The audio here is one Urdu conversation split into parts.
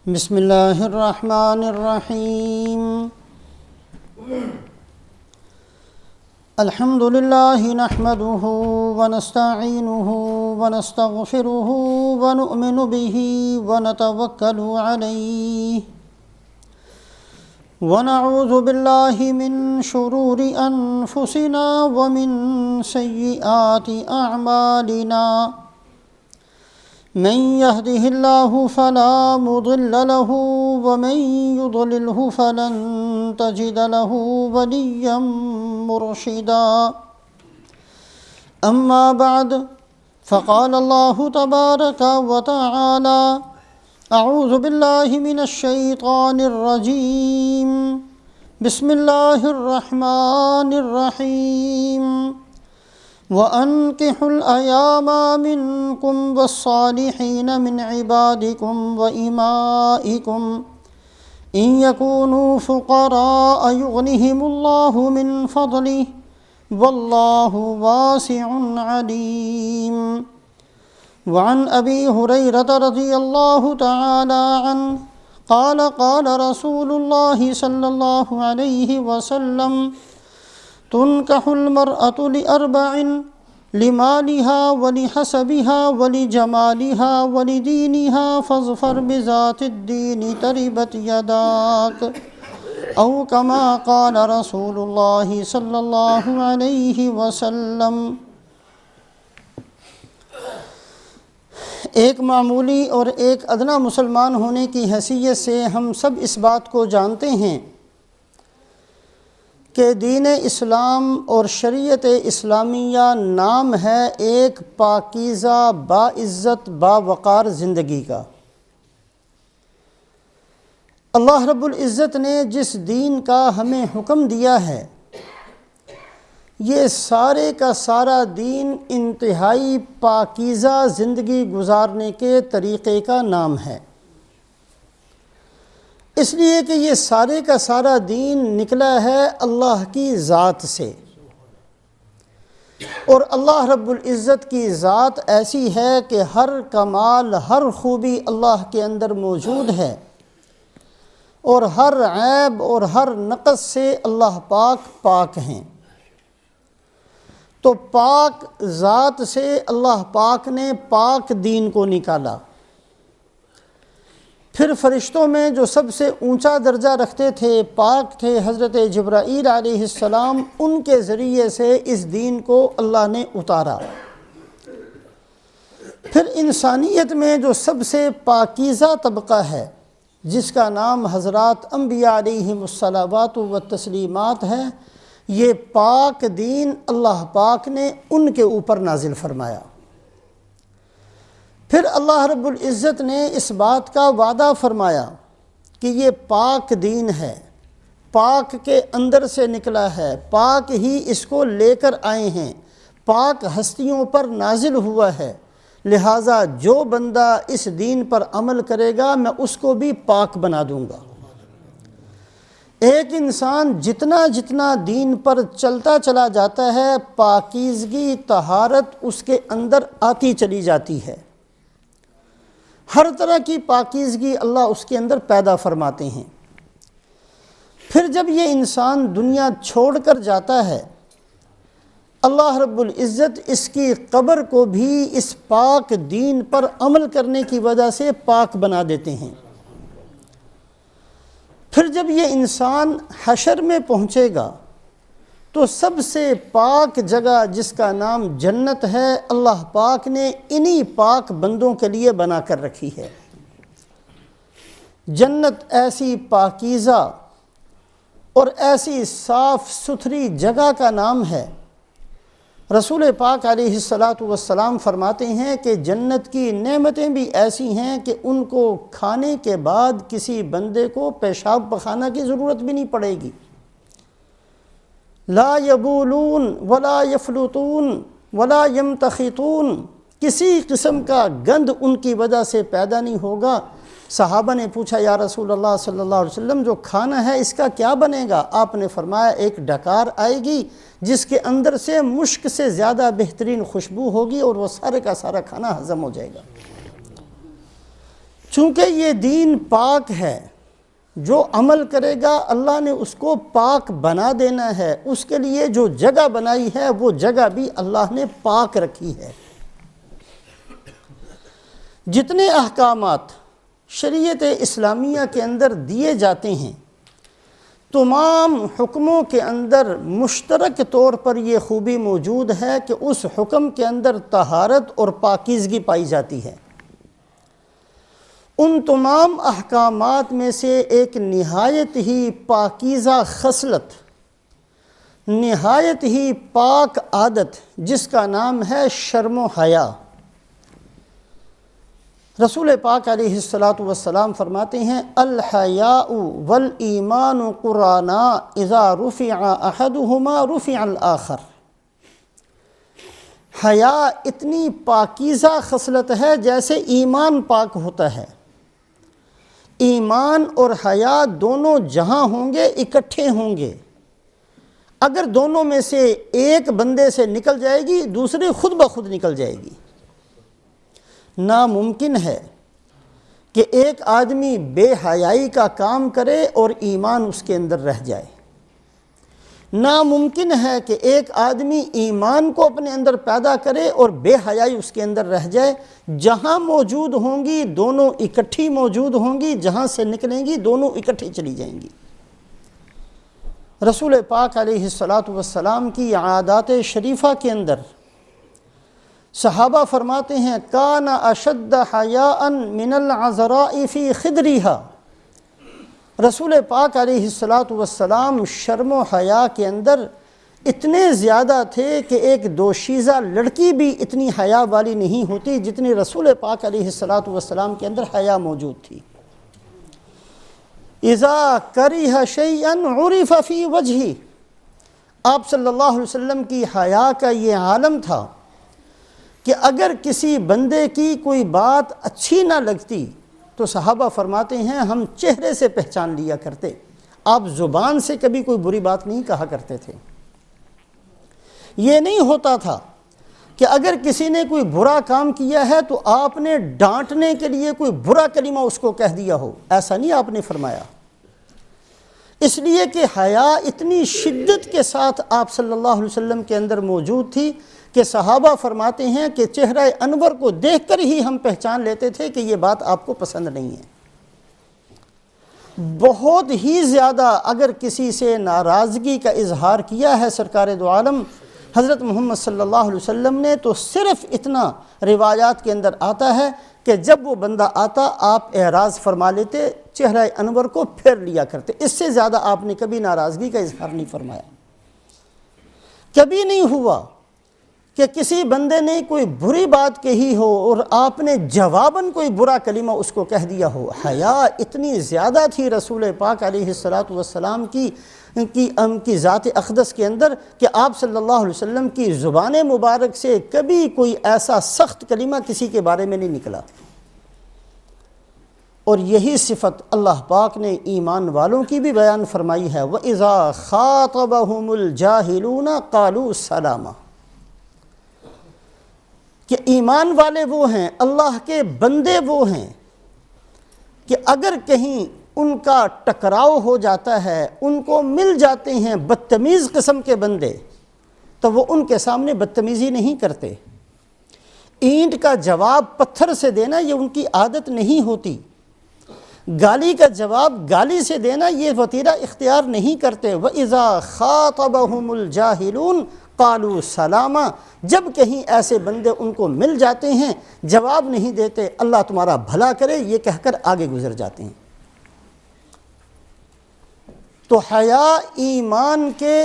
بسم اللہ الرحمن الرحیم الحمد للہ نحمده ونستعینه ونستغفره ونؤمن به ونتوکل علیہ ونعوذ باللہ من شرور انفسنا ومن سیئات اعمالنا من يهده الله فلا مضل له ومن يضلله فلن تجد له وليا مرشدا أما بعد فقال الله تبارك وتعالى أعوذ بالله من الشيطان الرجيم بسم الله الرحمن الرحيم وَأَنكِحُوا الْأَيَامَ مِنكُمْ وَالصَّالِحِينَ مِنْ عِبَادِكُمْ وَإِمَائِكُمْ إِنْ يَكُونُوا فُقَرَاءَ يُغْنِهِمُ اللَّهُ مِنْ فَضْلِهِ وَاللَّهُ وَاسِعٌ عَلِيمٌ وعن أبي هريرة رضي الله تعالى عنه قال قال رسول الله صلى الله عليه وسلم تنكح المرأة لأربع لمالها ولحسبها ولجمالها ولدينها فاظفر بذات الدين تربت يداك أو كما قال رسول الله صلى الله عليه وسلم۔ ایک معمولی اور ایک ادنا مسلمان ہونے کی حیثیت سے ہم سب اس بات کو جانتے ہیں کہ دین اسلام اور شریعت اسلامیہ نام ہے ایک پاکیزہ باعزت باوقار زندگی کا۔ اللہ رب العزت نے جس دین کا ہمیں حکم دیا ہے یہ سارے کا سارا دین انتہائی پاکیزہ زندگی گزارنے کے طریقے کا نام ہے، اس لیے کہ یہ سارے کا سارا دین نکلا ہے اللہ کی ذات سے، اور اللہ رب العزت کی ذات ایسی ہے کہ ہر کمال ہر خوبی اللہ کے اندر موجود ہے، اور ہر عیب اور ہر نقص سے اللہ پاک ہیں۔ تو پاک ذات سے اللہ پاک نے پاک دین کو نکالا۔ پھر فرشتوں میں جو سب سے اونچا درجہ رکھتے تھے پاک تھے حضرت جبرائیل علیہ السلام، ان کے ذریعے سے اس دین کو اللہ نے اتارا۔ پھر انسانیت میں جو سب سے پاکیزہ طبقہ ہے جس کا نام حضرات انبیاء علیہم الصلوات والتسلیمات ہے، یہ پاک دین اللہ پاک نے ان کے اوپر نازل فرمایا۔ پھر اللہ رب العزت نے اس بات کا وعدہ فرمایا کہ یہ پاک دین ہے، پاک کے اندر سے نکلا ہے، پاک ہی اس کو لے کر آئے ہیں، پاک ہستیوں پر نازل ہوا ہے، لہٰذا جو بندہ اس دین پر عمل کرے گا میں اس کو بھی پاک بنا دوں گا۔ ایک انسان جتنا دین پر چلتا چلا جاتا ہے پاکیزگی طہارت اس کے اندر آتی چلی جاتی ہے، ہر طرح کی پاکیزگی اللہ اس کے اندر پیدا فرماتے ہیں۔ پھر جب یہ انسان دنیا چھوڑ کر جاتا ہے اللہ رب العزت اس کی قبر کو بھی اس پاک دین پر عمل کرنے کی وجہ سے پاک بنا دیتے ہیں۔ پھر جب یہ انسان حشر میں پہنچے گا تو سب سے پاک جگہ جس کا نام جنت ہے اللہ پاک نے انہی پاک بندوں کے لیے بنا کر رکھی ہے۔ جنت ایسی پاکیزہ اور ایسی صاف ستھری جگہ کا نام ہے، رسول پاک علیہ السلام فرماتے ہیں کہ جنت کی نعمتیں بھی ایسی ہیں کہ ان کو کھانے کے بعد کسی بندے کو پیشاب پخانہ کی ضرورت بھی نہیں پڑے گی۔ لا یبولون ولا یفلطون ولا یمتخطون، کسی قسم کا گند ان کی وجہ سے پیدا نہیں ہوگا۔ صحابہ نے پوچھا یا رسول اللہ صلی اللہ علیہ وسلم جو کھانا ہے اس کا کیا بنے گا؟ آپ نے فرمایا ایک ڈکار آئے گی جس کے اندر سے مشک سے زیادہ بہترین خوشبو ہوگی اور وہ سارے کا سارا کھانا ہضم ہو جائے گا۔ چونکہ یہ دین پاک ہے، جو عمل کرے گا اللہ نے اس کو پاک بنا دینا ہے، اس کے لیے جو جگہ بنائی ہے وہ جگہ بھی اللہ نے پاک رکھی ہے۔ جتنے احکامات شریعت اسلامیہ کے اندر دیے جاتے ہیں، تمام حکموں کے اندر مشترک طور پر یہ خوبی موجود ہے کہ اس حکم کے اندر طہارت اور پاکیزگی پائی جاتی ہے۔ ان تمام احکامات میں سے ایک نہایت ہی پاکیزہ خصلت، نہایت ہی پاک عادت، جس کا نام ہے شرم و حیا۔ رسول پاک علیہ السلام فرماتے ہیں الحیاء والایمان قرانا اذا رفع احدهما رفع الاخر۔ حیا اتنی پاکیزہ خصلت ہے جیسے ایمان پاک ہوتا ہے۔ ایمان اور حیا دونوں جہاں ہوں گے اکٹھے ہوں گے۔ اگر دونوں میں سے ایک بندے سے نکل جائے گی، دوسری خود بخود نکل جائے گی۔ ناممکن ہے کہ ایک آدمی بے حیائی کا کام کرے اور ایمان اس کے اندر رہ جائے۔ ناممکن ہے کہ ایک آدمی ایمان کو اپنے اندر پیدا کرے اور بے حیائی اس کے اندر رہ جائے۔ جہاں موجود ہوں گی دونوں اکٹھی موجود ہوں گی، جہاں سے نکلیں گی دونوں اکٹھی چلی جائیں گی۔ رسول پاک علیہ السلام کی عادات شریفہ کے اندر صحابہ فرماتے ہیں کان اشد حیاء من العذراء فی خدرہا۔ رسول پاک علیہ السلام شرم و حیا کے اندر اتنے زیادہ تھے کہ ایک دوشیزہ لڑکی بھی اتنی حیا والی نہیں ہوتی جتنی رسول پاک علیہ السلام کے اندر حیا موجود تھی۔ اذا کرہ شیئا عرف فی وجہہ۔ آپ صلی اللہ علیہ وسلم کی حیا کا یہ عالم تھا کہ اگر کسی بندے کی کوئی بات اچھی نہ لگتی تو صحابہ فرماتے ہیں ہم چہرے سے پہچان لیا کرتے۔ آپ زبان سے کبھی کوئی بری بات نہیں کہا کرتے تھے۔ یہ نہیں ہوتا تھا کہ اگر کسی نے کوئی برا کام کیا ہے تو آپ نے ڈانٹنے کے لیے کوئی برا کلمہ اس کو کہہ دیا ہو، ایسا نہیں آپ نے فرمایا۔ اس لیے کہ حیا اتنی شدت کے ساتھ آپ صلی اللہ علیہ وسلم کے اندر موجود تھی کہ صحابہ فرماتے ہیں کہ چہرہ انور کو دیکھ کر ہی ہم پہچان لیتے تھے کہ یہ بات آپ کو پسند نہیں ہے۔ بہت ہی زیادہ اگر کسی سے ناراضگی کا اظہار کیا ہے سرکار دو عالم حضرت محمد صلی اللہ علیہ وسلم نے، تو صرف اتنا روایات کے اندر آتا ہے کہ جب وہ بندہ آتا آپ اعراض فرما لیتے، چہرہ انور کو پھیر لیا کرتے۔ اس سے زیادہ آپ نے کبھی ناراضگی کا اظہار نہیں فرمایا۔ کبھی نہیں ہوا کہ کسی بندے نے کوئی بری بات کہی ہو اور آپ نے جواباً کوئی برا کلمہ اس کو کہہ دیا ہو۔ حیا اتنی زیادہ تھی رسول پاک علیہ السلام کی ذات اقدس کے اندر کہ آپ صلی اللہ علیہ وسلم کی زبان مبارک سے کبھی کوئی ایسا سخت کلمہ کسی کے بارے میں نہیں نکلا۔ اور یہی صفت اللہ پاک نے ایمان والوں کی بھی بیان فرمائی ہے وَإِذَا خَاطَبَهُمُ الْجَاهِلُونَ قَالُوا سَلَامًا، کہ ایمان والے وہ ہیں، اللہ کے بندے وہ ہیں کہ اگر کہیں ان کا ٹکراؤ ہو جاتا ہے، ان کو مل جاتے ہیں بدتمیز قسم کے بندے، تو وہ ان کے سامنے بدتمیزی نہیں کرتے۔ اینٹ کا جواب پتھر سے دینا یہ ان کی عادت نہیں ہوتی، گالی کا جواب گالی سے دینا یہ وتیرہ اختیار نہیں کرتے۔ وَإِذَا خَاطَبَهُمُ الْجَاهِلُونَ قَالُوا سَلَامًا، جب کہیں ایسے بندے ان کو مل جاتے ہیں جواب نہیں دیتے، اللہ تمہارا بھلا کرے یہ کہہ کر آگے گزر جاتے ہیں۔ تو حیا ایمان کے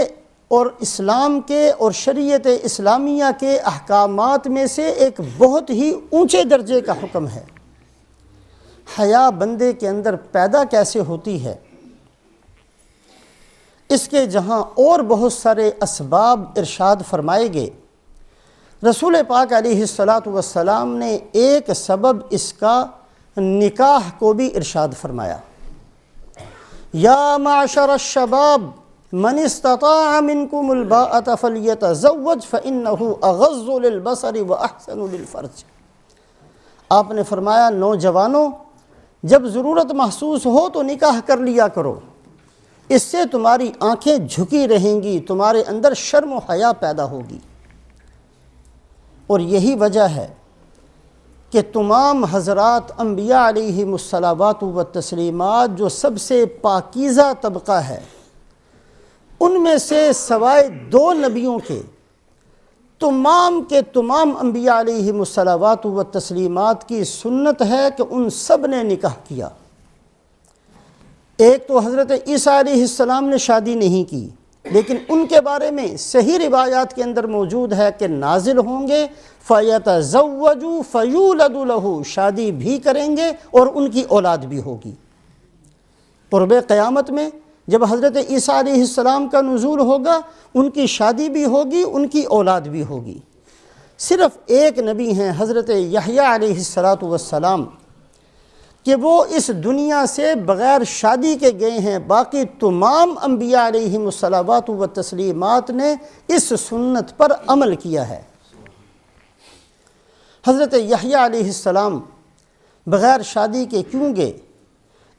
اور اسلام کے اور شریعت اسلامیہ کے احکامات میں سے ایک بہت ہی اونچے درجے کا حکم ہے۔ حیا بندے کے اندر پیدا کیسے ہوتی ہے، اس کے جہاں اور بہت سارے اسباب ارشاد فرمائے گئے، رسول پاک علیہ السلام نے ایک سبب اس کا نکاح کو بھی ارشاد فرمایا۔ یا معشر الشباب من استطاع منکم الباءۃ فلیتزوج فإنہ اغض للبصر واحسن للفرج۔ آپ نے فرمایا نوجوانوں، جب ضرورت محسوس ہو تو نکاح کر لیا کرو، اس سے تمہاری آنکھیں جھکی رہیں گی، تمہارے اندر شرم و حیا پیدا ہوگی۔ اور یہی وجہ ہے کہ تمام حضرات انبیاء علیہم الصلوات و تسلیمات جو سب سے پاکیزہ طبقہ ہے، ان میں سے سوائے 2 نبیوں کے تمام کے تمام انبیاء علیہم الصلوات و تسلیمات کی سنت ہے کہ ان سب نے نکاح کیا۔ ایک تو حضرت عیسیٰ علیہ السلام نے شادی نہیں کی، لیکن ان کے بارے میں صحیح روایات کے اندر موجود ہے کہ نازل ہوں گے فَيَتَزَوَّجُوا فَيُولَدُ لَهُ، شادی بھی کریں گے اور ان کی اولاد بھی ہوگی۔ قرب قیامت میں جب حضرت عیسیٰ علیہ السلام کا نزول ہوگا، ان کی شادی بھی ہوگی، ان کی اولاد بھی ہوگی۔ صرف ایک نبی ہیں حضرت یحییٰ علیہ السلام کہ وہ اس دنیا سے بغیر شادی کے گئے ہیں، باقی تمام انبیاء علیہم الصلوات و تسلیمات نے اس سنت پر عمل کیا ہے۔ حضرت یحییٰ علیہ السلام بغیر شادی کے کیوں گئے؟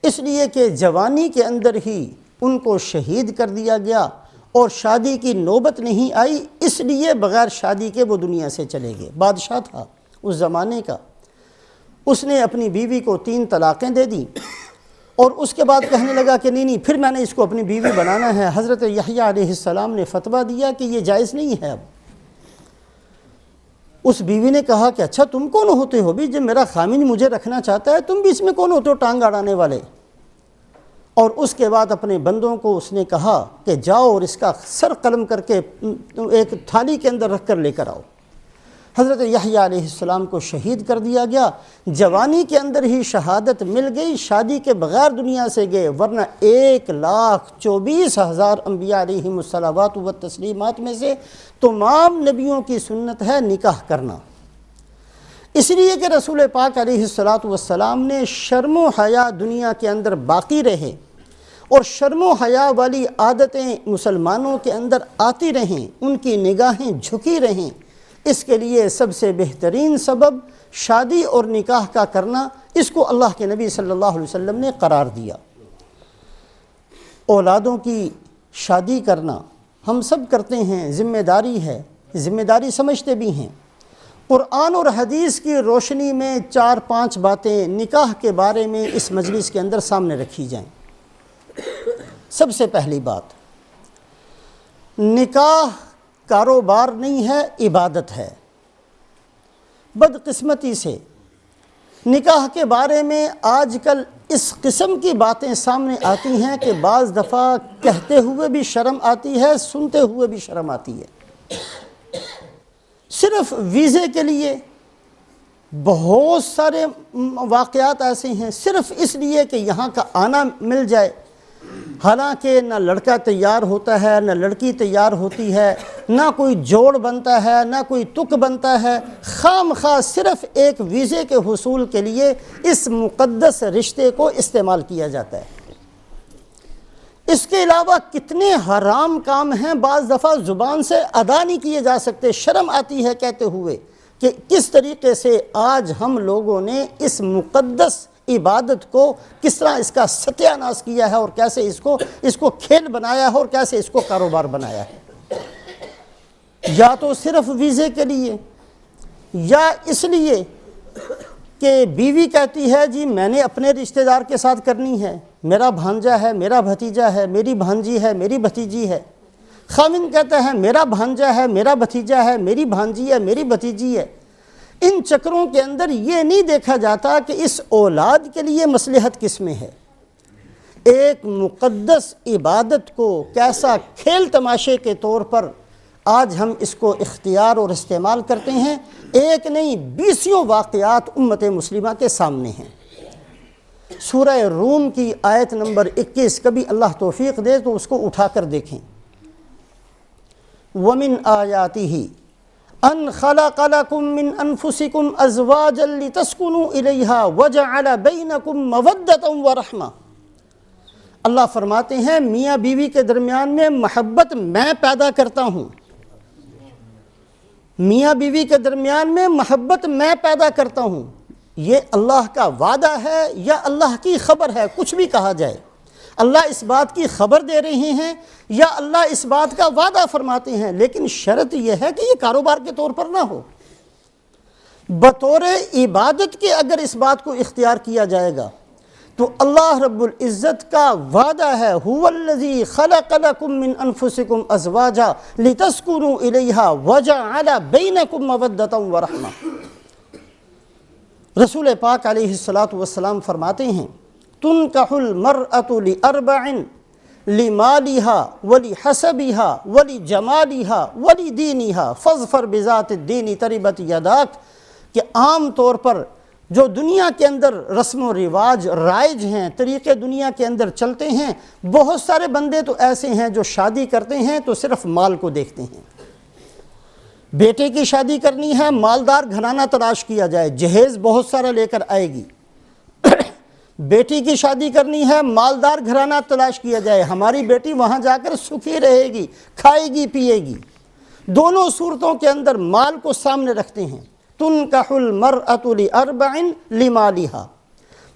اس لیے کہ جوانی کے اندر ہی ان کو شہید کر دیا گیا اور شادی کی نوبت نہیں آئی، اس لیے بغیر شادی کے وہ دنیا سے چلے گئے۔ بادشاہ تھا اس زمانے کا، اس نے اپنی بیوی کو 3 طلاقیں دے دیں اور اس کے بعد کہنے لگا کہ نہیں پھر میں نے اس کو اپنی بیوی بنانا ہے۔ حضرت یحییٰ علیہ السلام نے فتویٰ دیا کہ یہ جائز نہیں ہے۔ اب اس بیوی نے کہا کہ اچھا تم کون ہوتے ہو بھی، جب میرا خامن مجھے رکھنا چاہتا ہے تم بھی اس میں کون ہوتے ہو ٹانگ اڑانے والے؟ اور اس کے بعد اپنے بندوں کو اس نے کہا کہ جاؤ اور اس کا سر قلم کر کے ایک تھالی کے اندر رکھ کر لے کر آؤ۔ حضرت یحییٰ علیہ السلام کو شہید کر دیا گیا، جوانی کے اندر ہی شہادت مل گئی، شادی کے بغیر دنیا سے گئے، ورنہ 1,24,000 انبیاء علیہم الصلوات و تسلیمات میں سے تمام نبیوں کی سنت ہے نکاح کرنا۔ اس لیے کہ رسول پاک علیہ السلام نے شرم و حیا دنیا کے اندر باقی رہے اور شرم و حیا والی عادتیں مسلمانوں کے اندر آتی رہیں، ان کی نگاہیں جھکی رہیں، اس کے لیے سب سے بہترین سبب شادی اور نکاح کا کرنا، اس کو اللہ کے نبی صلی اللہ علیہ وسلم نے قرار دیا۔ اولادوں کی شادی کرنا ہم سب کرتے ہیں، ذمہ داری ہے، ذمہ داری سمجھتے بھی ہیں۔ قرآن اور حدیث کی روشنی میں 4-5 باتیں نکاح کے بارے میں اس مجلس کے اندر سامنے رکھی جائیں۔ سب سے پہلی بات، نکاح کاروبار نہیں ہے، عبادت ہے۔ بدقسمتی سے نکاح کے بارے میں آج کل اس قسم کی باتیں سامنے آتی ہیں کہ بعض دفعہ کہتے ہوئے بھی شرم آتی ہے، سنتے ہوئے بھی شرم آتی ہے۔ صرف ویزے کے لیے بہت سارے واقعات ایسے ہیں، صرف اس لیے کہ یہاں کا آنا مل جائے، حالانکہ نہ لڑکا تیار ہوتا ہے، نہ لڑکی تیار ہوتی ہے، نہ کوئی جوڑ بنتا ہے، نہ کوئی تک بنتا ہے، خام خواہ صرف ایک ویزے کے حصول کے لیے اس مقدس رشتے کو استعمال کیا جاتا ہے۔ اس کے علاوہ کتنے حرام کام ہیں بعض دفعہ زبان سے ادا نہیں کیے جا سکتے، شرم آتی ہے کہتے ہوئے کہ کس طریقے سے آج ہم لوگوں نے اس مقدس عبادت کو کس طرح اس کا ستیہ ناش کیا ہے اور کیسے اس کو کھیل بنایا ہے اور کیسے اس کو کاروبار بنایا ہے۔ یا تو صرف ویزے کے لیے، یا اس لیے کہ بیوی کہتی ہے جی میں نے اپنے رشتہ دار کے ساتھ کرنی ہے، میرا بھانجا ہے، میرا بھتیجا ہے، میری بھانجی ہے، میری بھتیجی ہے۔ خاوند کہتا ہے میرا بھانجا ہے، میرا بھتیجا ہے، میری بھانجی ہے، میری بھتیجی ہے۔ ان چکروں کے اندر یہ نہیں دیکھا جاتا کہ اس اولاد کے لیے مصلحت کس میں ہے۔ ایک مقدس عبادت کو کیسا کھیل تماشے کے طور پر آج ہم اس کو اختیار اور استعمال کرتے ہیں۔ ایک نہیں 20 واقعات امت مسلمہ کے سامنے ہیں۔ سورہ روم کی آیت نمبر 21، کبھی اللہ توفیق دے تو اس کو اٹھا کر دیکھیں۔ وَمِنْ آيَاتِهِ أَنْ خَلَقَ لَكُم مِّنْ أَنفُسِكُمْ أَزْوَاجًا لِتَسْكُنُوا إِلَيْهَا وَجَعَلَ بَيْنَكُم مَّوَدَّةً وَرَحْمَةً۔ اللہ فرماتے ہیں میاں بیوی کے درمیان میں محبت میں پیدا کرتا ہوں، میاں بیوی کے درمیان میں محبت میں پیدا کرتا ہوں۔ یہ اللہ کا وعدہ ہے یا اللہ کی خبر ہے، کچھ بھی کہا جائے، اللہ اس بات کی خبر دے رہے ہیں یا اللہ اس بات کا وعدہ فرماتے ہیں، لیکن شرط یہ ہے کہ یہ کاروبار کے طور پر نہ ہو، بطور عبادت کے اگر اس بات کو اختیار کیا جائے گا تو اللہ رب العزت کا وعدہ ہے هو الذی خلق لکم من انفسکم ازواجا لتسکنوا الیہا وجعل بینکم مودۃ ورحمہ۔ رسول پاک علیہ السلام فرماتے ہیں تنکح المرأة لأربع لمالها ولحسبها ولجمالها ولدینها فاظفر بذات الدین تربت یداک، کہ عام طور پر جو دنیا کے اندر رسم و رواج رائج ہیں، طریقے دنیا کے اندر چلتے ہیں، بہت سارے بندے تو ایسے ہیں جو شادی کرتے ہیں تو صرف مال کو دیکھتے ہیں۔ بیٹے کی شادی کرنی ہے، مالدار گھرانہ تلاش کیا جائے، جہیز بہت سارا لے کر آئے گی۔ بیٹی کی شادی کرنی ہے، مالدار گھرانہ تلاش کیا جائے، ہماری بیٹی وہاں جا کر سکھی رہے گی، کھائے گی پیے گی۔ دونوں صورتوں کے اندر مال کو سامنے رکھتے ہیں۔ تنکح المرأة لأربع لمالها،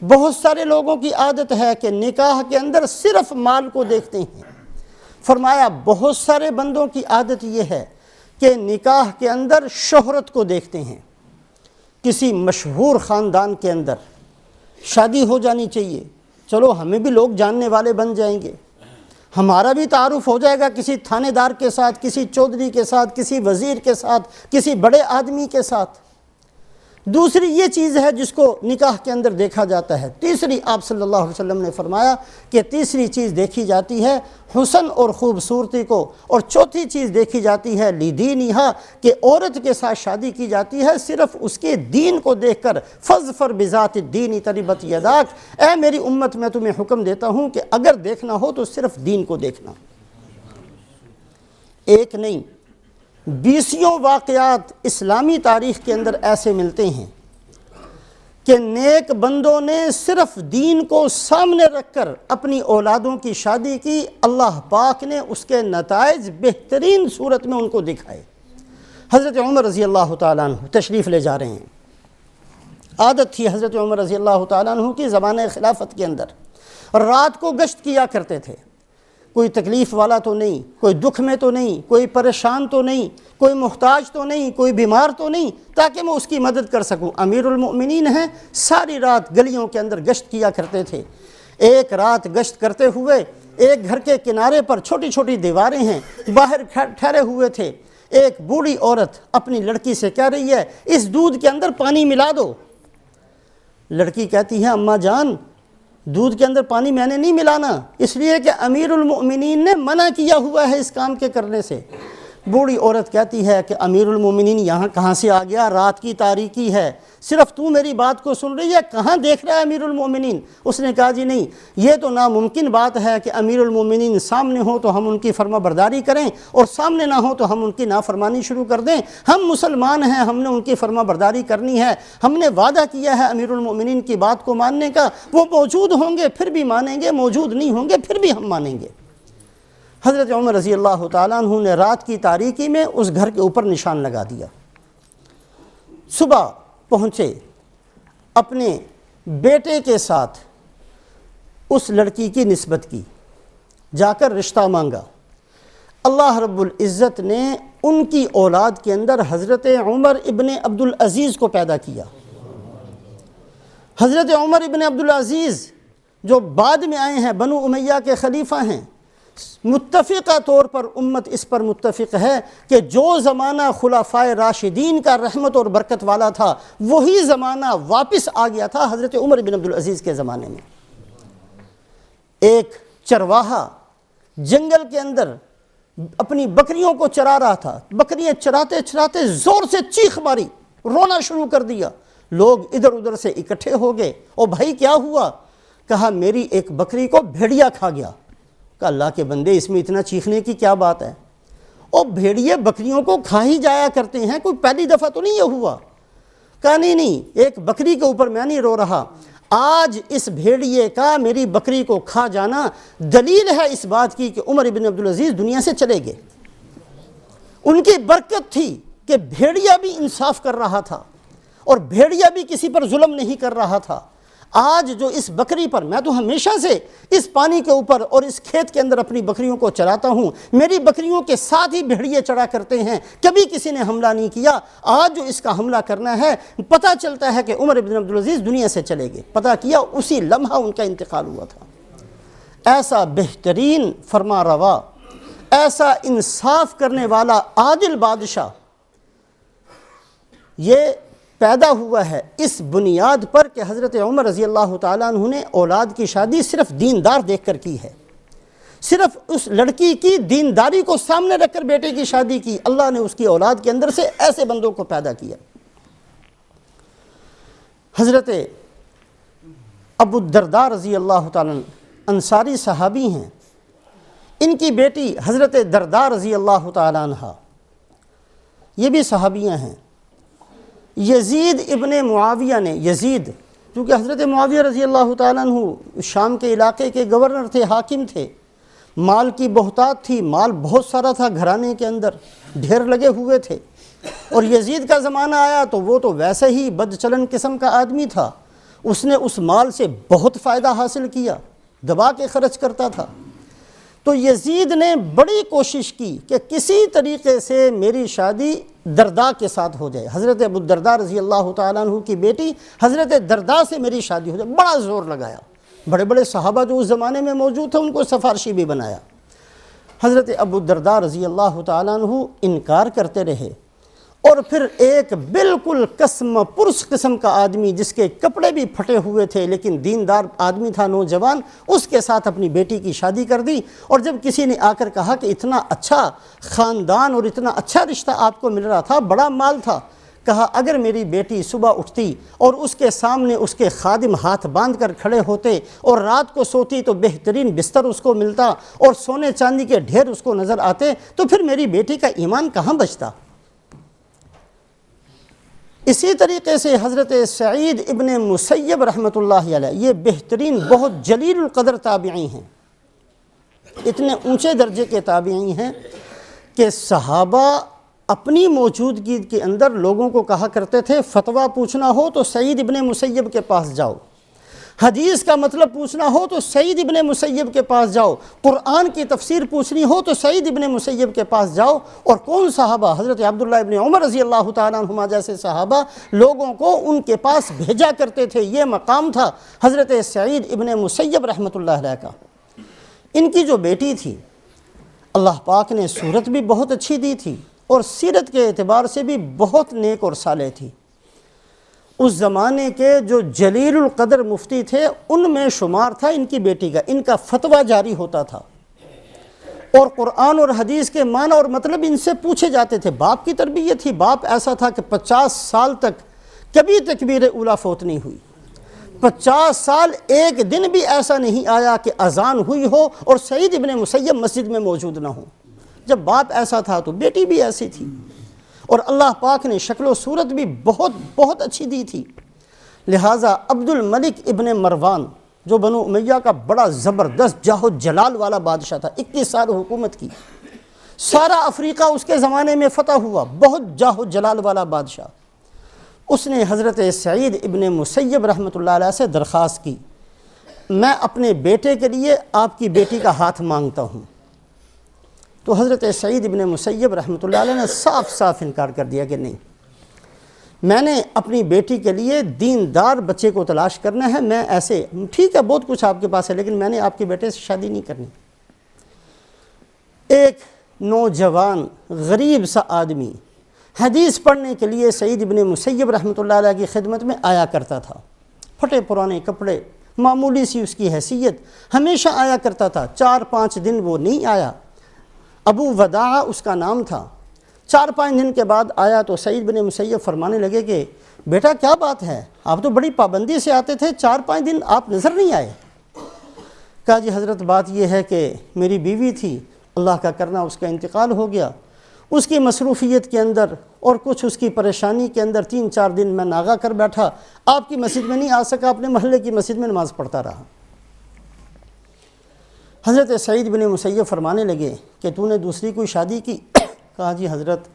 بہت سارے لوگوں کی عادت ہے کہ نکاح کے اندر صرف مال کو دیکھتے ہیں۔ فرمایا بہت سارے بندوں کی عادت یہ ہے کہ نکاح کے اندر شہرت کو دیکھتے ہیں، کسی مشہور خاندان کے اندر شادی ہو جانی چاہیے، چلو ہمیں بھی لوگ جاننے والے بن جائیں گے، ہمارا بھی تعارف ہو جائے گا کسی تھانے دار کے ساتھ، کسی چودھری کے ساتھ، کسی وزیر کے ساتھ، کسی بڑے آدمی کے ساتھ۔ دوسری یہ چیز ہے جس کو نکاح کے اندر دیکھا جاتا ہے۔ تیسری آپ صلی اللہ علیہ وسلم نے فرمایا کہ تیسری چیز دیکھی جاتی ہے حسن اور خوبصورتی کو، اور چوتھی چیز دیکھی جاتی ہے لدینہا، کہ عورت کے ساتھ شادی کی جاتی ہے صرف اس کے دین کو دیکھ کر۔ فاظفر بذات الدین تربت یداک، اے میری امت میں تمہیں حکم دیتا ہوں کہ اگر دیکھنا ہو تو صرف دین کو دیکھنا۔ ایک نہیں 20 واقعات اسلامی تاریخ کے اندر ایسے ملتے ہیں کہ نیک بندوں نے صرف دین کو سامنے رکھ کر اپنی اولادوں کی شادی کی، اللہ پاک نے اس کے نتائج بہترین صورت میں ان کو دکھائے۔ حضرت عمر رضی اللہ تعالیٰ عنہ تشریف لے جا رہے ہیں۔ عادت تھی حضرت عمر رضی اللہ تعالیٰ عنہ کی زمانہ خلافت کے اندر رات کو گشت کیا کرتے تھے، کوئی تکلیف والا تو نہیں، کوئی دکھ میں تو نہیں، کوئی پریشان تو نہیں، کوئی محتاج تو نہیں، کوئی بیمار تو نہیں، تاکہ میں اس کی مدد کر سکوں۔ امیر المؤمنین ہیں، ساری رات گلیوں کے اندر گشت کیا کرتے تھے۔ ایک رات گشت کرتے ہوئے ایک گھر کے کنارے پر چھوٹی چھوٹی دیواریں ہیں، باہر ٹھہرے ہوئے تھے۔ ایک بوڑھی عورت اپنی لڑکی سے کہہ رہی ہے اس دودھ کے اندر پانی ملا دو۔ لڑکی کہتی ہے اماں جان دودھ کے اندر پانی میں نے نہیں ملانا، اس لیے کہ امیر المؤمنین نے منع کیا ہوا ہے اس کام کے کرنے سے۔ بوڑھی عورت کہتی ہے کہ امیر المؤمنین یہاں کہاں سے آ گیا، رات کی تاریکی ہے، صرف تو میری بات کو سن رہی ہے، کہاں دیکھ رہا ہے امیر المؤمنین؟ اس نے کہا جی نہیں، یہ تو ناممکن بات ہے کہ امیر المؤمنین سامنے ہو تو ہم ان کی فرما برداری کریں اور سامنے نہ ہو تو ہم ان کی نافرمانی شروع کر دیں۔ ہم مسلمان ہیں، ہم نے ان کی فرما برداری کرنی ہے، ہم نے وعدہ کیا ہے امیر المؤمنین کی بات کو ماننے کا، وہ موجود ہوں گے پھر بھی مانیں گے، موجود نہیں ہوں گے پھر بھی ہم مانیں گے۔ حضرت عمر رضی اللہ تعالیٰ عنہ نے رات کی تاریکی میں اس گھر کے اوپر نشان لگا دیا۔ صبح پہنچے، اپنے بیٹے کے ساتھ اس لڑکی کی نسبت کی، جا کر رشتہ مانگا۔ اللہ رب العزت نے ان کی اولاد کے اندر حضرت عمر ابن عبدالعزیز کو پیدا کیا۔ حضرت عمر ابن عبدالعزیز جو بعد میں آئے ہیں، بنو امیہ کے خلیفہ ہیں، متفقہ طور پر امت اس پر متفق ہے کہ جو زمانہ خلفائے راشدین کا رحمت اور برکت والا تھا وہی زمانہ واپس آ گیا تھا حضرت عمر بن عبدالعزیز کے زمانے میں۔ ایک چرواہا جنگل کے اندر اپنی بکریوں کو چرا رہا تھا، بکریاں چراتے چراتے زور سے چیخ ماری، رونا شروع کر دیا۔ لوگ ادھر ادھر سے اکٹھے ہو گئے، او بھائی کیا ہوا؟ کہا میری ایک بکری کو بھیڑیا کھا گیا۔ کہ اللہ کے بندے اس میں اتنا چیخنے کی کیا بات ہے؟ اور بھیڑیے بکریوں کو کھا ہی جایا کرتے ہیں، کوئی پہلی دفعہ تو نہیں یہ ہوا۔ کہا نہیں، ایک بکری کے اوپر میں نہیں رو رہا، آج اس بھیڑیے کا میری بکری کو کھا جانا دلیل ہے اس بات کی کہ عمر بن عبدالعزیز دنیا سے چلے گئے۔ ان کی برکت تھی کہ بھیڑیا بھی انصاف کر رہا تھا، اور بھیڑیا بھی کسی پر ظلم نہیں کر رہا تھا۔ آج جو اس بکری پر، میں تو ہمیشہ سے اس پانی کے اوپر اور اس کھیت کے اندر اپنی بکریوں کو چراتا ہوں، میری بکریوں کے ساتھ ہی بھیڑیے چڑھا کرتے ہیں، کبھی کسی نے حملہ نہیں کیا۔ آج جو اس کا حملہ کرنا ہے، پتہ چلتا ہے کہ عمر بن عبدالعزیز دنیا سے چلے گئے، پتہ کیا اسی لمحہ ان کا انتقال ہوا تھا۔ ایسا بہترین فرما روا، ایسا انصاف کرنے والا عادل بادشاہ یہ پیدا ہوا ہے اس بنیاد پر کہ حضرت عمر رضی اللہ تعالیٰ عنہ نے اولاد کی شادی صرف دیندار دیکھ کر کی ہے، صرف اس لڑکی کی دینداری کو سامنے رکھ کر بیٹے کی شادی کی۔ اللہ نے اس کی اولاد کے اندر سے ایسے بندوں کو پیدا کیا۔ حضرت ابو الدرداء رضی اللہ تعالیٰ عنہ انصاری صحابی ہیں، ان کی بیٹی حضرت درداء رضی اللہ تعالیٰ عنہ یہ بھی صحابیاں ہیں۔ یزید ابن معاویہ نے، یزید کیونکہ حضرت معاویہ رضی اللہ تعالیٰ عنہ شام کے علاقے کے گورنر تھے، حاکم تھے، مال کی بہتات تھی، مال بہت سارا تھا گھرانے کے اندر، ڈھیر لگے ہوئے تھے، اور یزید کا زمانہ آیا تو وہ تو ویسے ہی بد چلن قسم کا آدمی تھا، اس نے اس مال سے بہت فائدہ حاصل کیا، دبا کے خرچ کرتا تھا۔ تو یزید نے بڑی کوشش کی کہ کسی طریقے سے میری شادی درداء کے ساتھ ہو جائے، حضرت ابو الدرداء رضی اللہ تعالیٰ عنہ کی بیٹی حضرت درداء سے میری شادی ہو جائے، بڑا زور لگایا۔ بڑے بڑے صحابہ جو اس زمانے میں موجود تھے ان کو سفارشی بھی بنایا۔ حضرت ابو الدرداء رضی اللہ تعالیٰ عنہ انکار کرتے رہے، اور پھر ایک بالکل قسم پرس قسم کا آدمی جس کے کپڑے بھی پھٹے ہوئے تھے لیکن دیندار آدمی تھا، نوجوان، اس کے ساتھ اپنی بیٹی کی شادی کر دی۔ اور جب کسی نے آ کر کہا کہ اتنا اچھا خاندان اور اتنا اچھا رشتہ آپ کو مل رہا تھا، بڑا مال تھا، کہا اگر میری بیٹی صبح اٹھتی اور اس کے سامنے اس کے خادم ہاتھ باندھ کر کھڑے ہوتے اور رات کو سوتی تو بہترین بستر اس کو ملتا اور سونے چاندی کے ڈھیر اس کو نظر آتے، تو پھر میری بیٹی کا ایمان کہاں بچتا۔ اسی طریقے سے حضرت سعید ابن مسیب رحمۃ اللہ علیہ، یہ بہترین بہت جلیل القدر تابعی ہیں، اتنے اونچے درجے کے تابعی ہیں کہ صحابہ اپنی موجودگی کے اندر لوگوں کو کہا کرتے تھے فتویٰ پوچھنا ہو تو سعید ابن مسیب کے پاس جاؤ، حدیث کا مطلب پوچھنا ہو تو سعید ابن مسیب کے پاس جاؤ، قرآن کی تفسیر پوچھنی ہو تو سعید ابن مسیب کے پاس جاؤ۔ اور کون صحابہ؟ حضرت عبداللہ ابن عمر رضی اللہ تعالیٰ عنہما جیسے صحابہ لوگوں کو ان کے پاس بھیجا کرتے تھے۔ یہ مقام تھا حضرت سعید ابن مسیب رحمۃ اللہ علیہ کا۔ ان کی جو بیٹی تھی، اللہ پاک نے صورت بھی بہت اچھی دی تھی اور سیرت کے اعتبار سے بھی بہت نیک اور صالح تھی۔ اس زمانے کے جو جلیل القدر مفتی تھے ان میں شمار تھا ان کی بیٹی کا، ان کا فتویٰ جاری ہوتا تھا، اور قرآن اور حدیث کے معنی اور مطلب ان سے پوچھے جاتے تھے۔ باپ کی تربیت تھی، باپ ایسا تھا کہ 50 سال تک کبھی تکبیر اولیٰ فوت نہیں ہوئی، 50 سال ایک دن بھی ایسا نہیں آیا کہ اذان ہوئی ہو اور سعید ابن مسیب مسجد میں موجود نہ ہو۔ جب باپ ایسا تھا تو بیٹی بھی ایسی تھی، اور اللہ پاک نے شکل و صورت بھی بہت بہت اچھی دی تھی۔ لہٰذا عبد الملک ابن مروان جو بنو امیہ کا بڑا زبردست جاہ و جلال والا بادشاہ تھا، 21 سال حکومت کی، سارا افریقہ اس کے زمانے میں فتح ہوا، بہت جاہ و جلال والا بادشاہ، اس نے حضرت سعید ابن مسیب رحمۃ اللہ علیہ سے درخواست کی، میں اپنے بیٹے کے لیے آپ کی بیٹی کا ہاتھ مانگتا ہوں۔ تو حضرت سعید ابن مسیب رحمۃ اللہ علیہ نے صاف صاف انکار کر دیا کہ نہیں، میں نے اپنی بیٹی کے لیے دیندار بچے کو تلاش کرنا ہے، میں ایسے ٹھیک ہے بہت کچھ آپ کے پاس ہے لیکن میں نے آپ کے بیٹے سے شادی نہیں کرنی۔ ایک نوجوان غریب سا آدمی حدیث پڑھنے کے لیے سعید ابن مسیب رحمۃ اللہ علیہ کی خدمت میں آیا کرتا تھا، پھٹے پرانے کپڑے، معمولی سی اس کی حیثیت، ہمیشہ آیا کرتا تھا۔ 4-5 دن وہ نہیں آیا، ابو وداع اس کا نام تھا۔ 4-5 دن کے بعد آیا تو سعید بن مسیب فرمانے لگے کہ بیٹا کیا بات ہے، آپ تو بڑی پابندی سے آتے تھے، 4-5 دن آپ نظر نہیں آئے۔ کہا جی حضرت بات یہ ہے کہ میری بیوی تھی، اللہ کا کرنا اس کا انتقال ہو گیا، اس کی مصروفیت کے اندر اور کچھ اس کی پریشانی کے اندر 3-4 دن میں ناغا کر بیٹھا، آپ کی مسجد میں نہیں آ سکا، اپنے محلے کی مسجد میں نماز پڑھتا رہا۔ حضرت سعید بن مسیب فرمانے لگے کہ تو نے دوسری کوئی شادی کی؟ کہا جی حضرت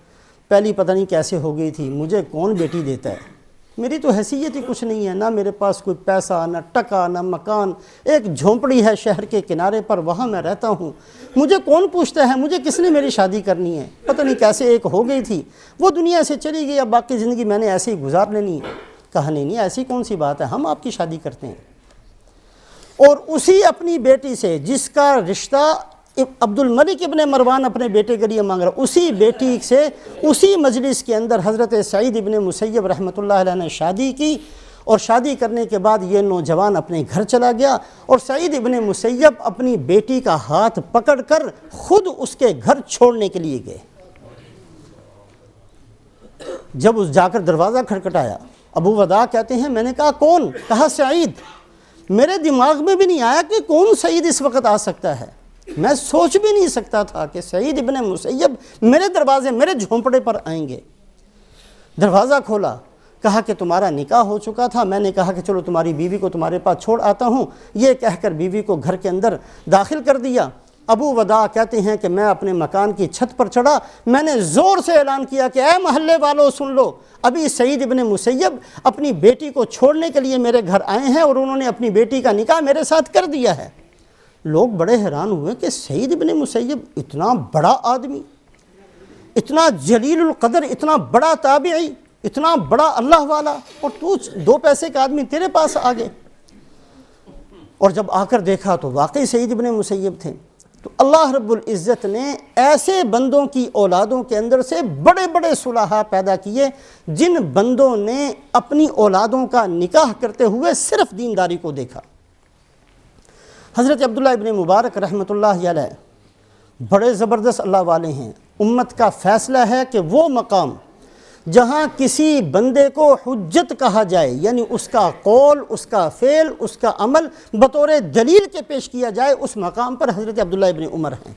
پہلی پتہ نہیں کیسے ہو گئی تھی، مجھے کون بیٹی دیتا ہے، میری تو حیثیت ہی کچھ نہیں ہے، نہ میرے پاس کوئی پیسہ، نہ ٹکا، نہ مکان، ایک جھونپڑی ہے شہر کے کنارے پر، وہاں میں رہتا ہوں، مجھے کون پوچھتا ہے، مجھے کس نے میری شادی کرنی ہے؟ پتہ نہیں کیسے ایک ہو گئی تھی، وہ دنیا سے چلی گئی، اب باقی زندگی میں نے ایسے ہی گزار لینی ہے۔ کہا نہیں ایسی کون سی بات ہے، ہم آپ کی شادی کرتے ہیں۔ اور اسی اپنی بیٹی سے جس کا رشتہ عبد الملک ابن مروان اپنے بیٹے کے لیے مانگ رہا، اسی بیٹی سے اسی مجلس کے اندر حضرت سعید ابن مسیب رحمۃ اللہ علیہ نے شادی کی، اور شادی کرنے کے بعد یہ نوجوان اپنے گھر چلا گیا، اور سعید ابن مسیب اپنی بیٹی کا ہاتھ پکڑ کر خود اس کے گھر چھوڑنے کے لیے گئے۔ جب اس جا کر دروازہ کھٹکھٹایا، ابو وداع کہتے ہیں میں نے کہا کون؟ کہا سعید۔ میرے دماغ میں بھی نہیں آیا کہ کون سعید اس وقت آ سکتا ہے، میں سوچ بھی نہیں سکتا تھا کہ سعید ابن مسیب میرے دروازے، میرے جھونپڑے پر آئیں گے۔ دروازہ کھولا، کہا کہ تمہارا نکاح ہو چکا تھا، میں نے کہا کہ چلو تمہاری بیوی کو تمہارے پاس چھوڑ آتا ہوں، یہ کہہ کر بیوی کو گھر کے اندر داخل کر دیا۔ ابو وداع کہتے ہیں کہ میں اپنے مکان کی چھت پر چڑھا، میں نے زور سے اعلان کیا کہ اے محلے والو سن لو، ابھی سعید ابن مسیب اپنی بیٹی کو چھوڑنے کے لیے میرے گھر آئے ہیں، اور انہوں نے اپنی بیٹی کا نکاح میرے ساتھ کر دیا ہے۔ لوگ بڑے حیران ہوئے کہ سعید ابن مسیب اتنا بڑا آدمی، اتنا جلیل القدر، اتنا بڑا تابعی، اتنا بڑا اللہ والا، اور تو 2 پیسے کا آدمی تیرے پاس آ گئے۔ اور جب آ کر دیکھا تو واقعی سعید ابن مسیب تھے۔ تو اللہ رب العزت نے ایسے بندوں کی اولادوں کے اندر سے بڑے بڑے صلحاء پیدا کیے، جن بندوں نے اپنی اولادوں کا نکاح کرتے ہوئے صرف دینداری کو دیکھا۔ حضرت عبداللہ ابن مبارک رحمۃ اللہ علیہ بڑے زبردست اللہ والے ہیں۔ امت کا فیصلہ ہے کہ وہ مقام جہاں کسی بندے کو حجت کہا جائے، یعنی اس کا قول، اس کا فعل، اس کا عمل بطور دلیل کے پیش کیا جائے، اس مقام پر حضرت عبداللہ ابن عمر ہیں۔